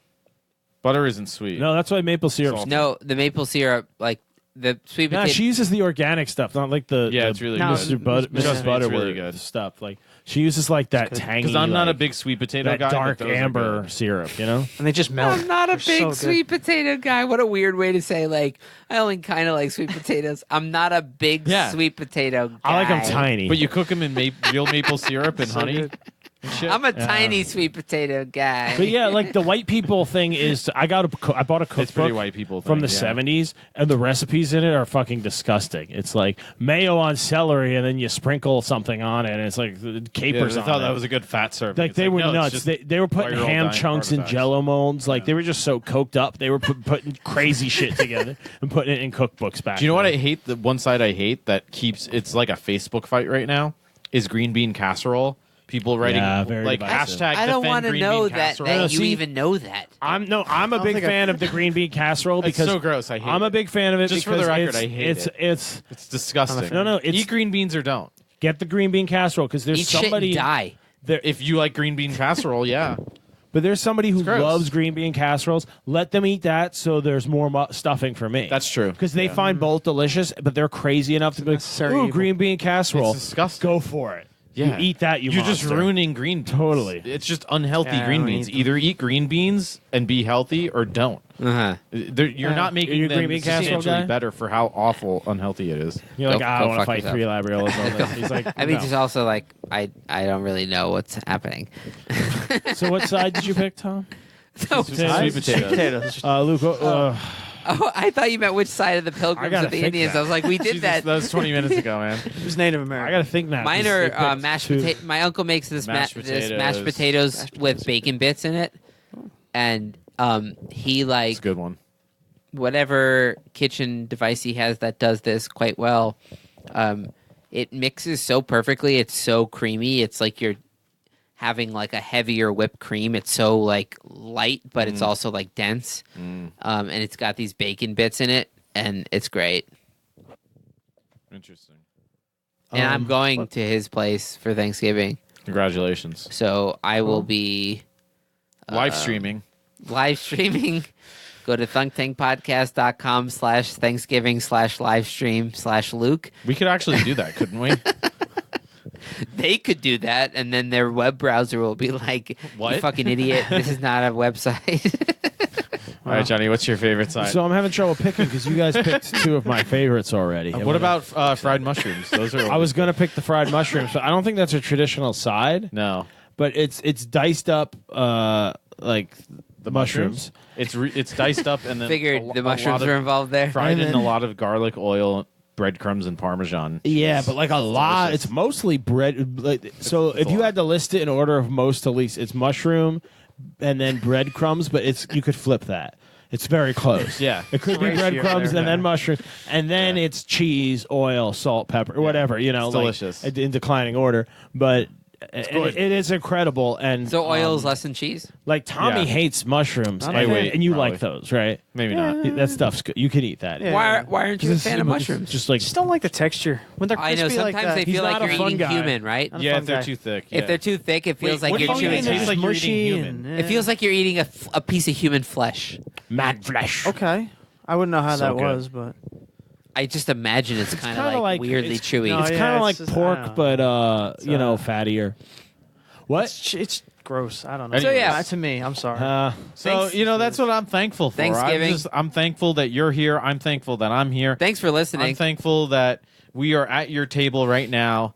Butter isn't sweet. No, that's why maple syrup. Salty. No, the maple syrup, like the sweet No, potato. she uses the organic stuff, not like the Yeah, the it's really good. Mr. Bud- Trust Mrs. me, it's Butterworth really good. stuff. Like she uses like that tangy. Because I'm not a like, big sweet potato that guy. but dark those are amber good. syrup. You know. and they just melt. I'm not a They're so big good. sweet potato guy. What a weird way to say, like, I only kind of like sweet potatoes. I'm not a big Yeah. sweet potato guy. I like them tiny. But you cook them in real maple syrup and honey. good. And shit. I'm a tiny sweet potato guy. But yeah, like the white people thing is, I bought a It's pretty cookbook white people from the thing, yeah. 70s, and the recipes in it are fucking disgusting. It's like mayo on celery, and then you sprinkle something on it, and it's like Yeah, capers I on thought it. that was a good fat serving. Like It's they were no, it's nuts. just They were putting 5-year-old ham dying chunks in artifacts. Jello molds. Like they were just so coked up. They were putting crazy shit together and putting it in cookbooks back. Do you know what then. I hate? The one side I hate that keeps it's like a Facebook fight right now is green bean casserole. People writing Yeah, very like divisive. hashtag I don't defend want to green know bean that, casserole. that No, you see- even know that. I'm a don't big think fan of the green bean casserole It's because so gross. I hate I'm it. a big fan of it Just for because the record, it's, I hate it's it. it's It's disgusting. No, it's- eat green beans or don't. get the green bean casserole because there's Eat shit and somebody die. there. If you like green bean casserole, yeah. But there's somebody who gross. loves green bean casseroles. Let them eat that so there's more stuffing for me. That's true. Because they find both delicious, but they're crazy enough to be like, necessary ooh, evil. green bean casserole. It's disgusting. Go for it. Yeah. You eat that, You're just monster. ruining green beans. Totally. It's just unhealthy Yeah, I green don't beans. eat them. Either eat green beans and be healthy or don't. Uh-huh. You're not making you a them green bean casserole substantially guy? better for how awful unhealthy it is. You're like, Go- I go don't want to fuck fight yourself. 3 labriolas on this. He's like, I mean, no. just also like I don't really know what's happening. So what side did you pick, Tom? No. Sweet potatoes. Potatoes. Luke, Oh, I thought you meant which side of the I Pilgrims gotta of the think Indians. that. I was like, we did Jesus, that. that was 20 minutes ago, man. It was Native I American. got to think now. Mine 'cause are they picked mashed two- potato. My uncle makes this Mashed this mashed potatoes. potatoes with bacon bits in it, and he like It's a good one. whatever kitchen device he has that does this quite well. It mixes so perfectly. It's so creamy. It's like you're having like a heavier whipped cream. It's so like light, but it's also like dense. And it's got these bacon bits in it, and it's great. Interesting. And I'm going to his place for Thanksgiving, Congratulations. so I will be Live streaming. live streaming. Go to thunktank.podcast.com/Thanksgiving/livestream/Luke. We could actually do that, couldn't we? They could do that, and then their web browser will be like, What? "You fucking idiot! This is not a website." All right, Johnny, what's your favorite side? So I'm having trouble picking because you guys picked 2 of my favorites already. what about fried mushrooms? Those are. I was going to pick the fried mushrooms, but I don't think that's a traditional side. no But it's diced up like the mushrooms. It's diced up and then Figured the a mushrooms lot were of, involved there. fried in And a then- lot of garlic, oil, breadcrumbs, and Parmesan. Yeah, but like a lot. delicious. It's mostly bread. Like, so if you had to list it in order of most to least, it's mushroom and then breadcrumbs. But you could flip that. It's very close. Yeah. It could be Ratio breadcrumbs there. and then mushrooms, and then it's cheese, oil, salt, pepper, or whatever. You know, It's delicious. like, in declining order. But it is incredible. And So oil is less than cheese. like Tommy Yeah. hates mushrooms, Not and, a weight, and you probably. like those, right? Maybe not. That stuff's good. You can eat that. Yeah. Why aren't you a fan of mushrooms? Just like Just don't like the texture when they're I crispy know like sometimes that. they He's feel not like a you're fun eating guy. human, right? Not a Yeah, fun if they're guy. too thick. If they're too thick, it feels like what you're do you chewing. mean? It tastes like you're eating mushy human. and, It feels like you're eating a piece of human flesh. mad flesh. Okay, I wouldn't know how So that good. was, but I just imagine it's kind of kinda like weirdly it's- chewy. no, It's yeah, kind of it's like just- I pork, don't know. but you know, fattier. What? it's gross. I don't know. So, yeah. to me, I'm sorry. So that's what I'm thankful for. Thanksgiving. I'm thankful that you're here. I'm thankful that I'm here. Thanks for listening. I'm thankful that we are at your table right now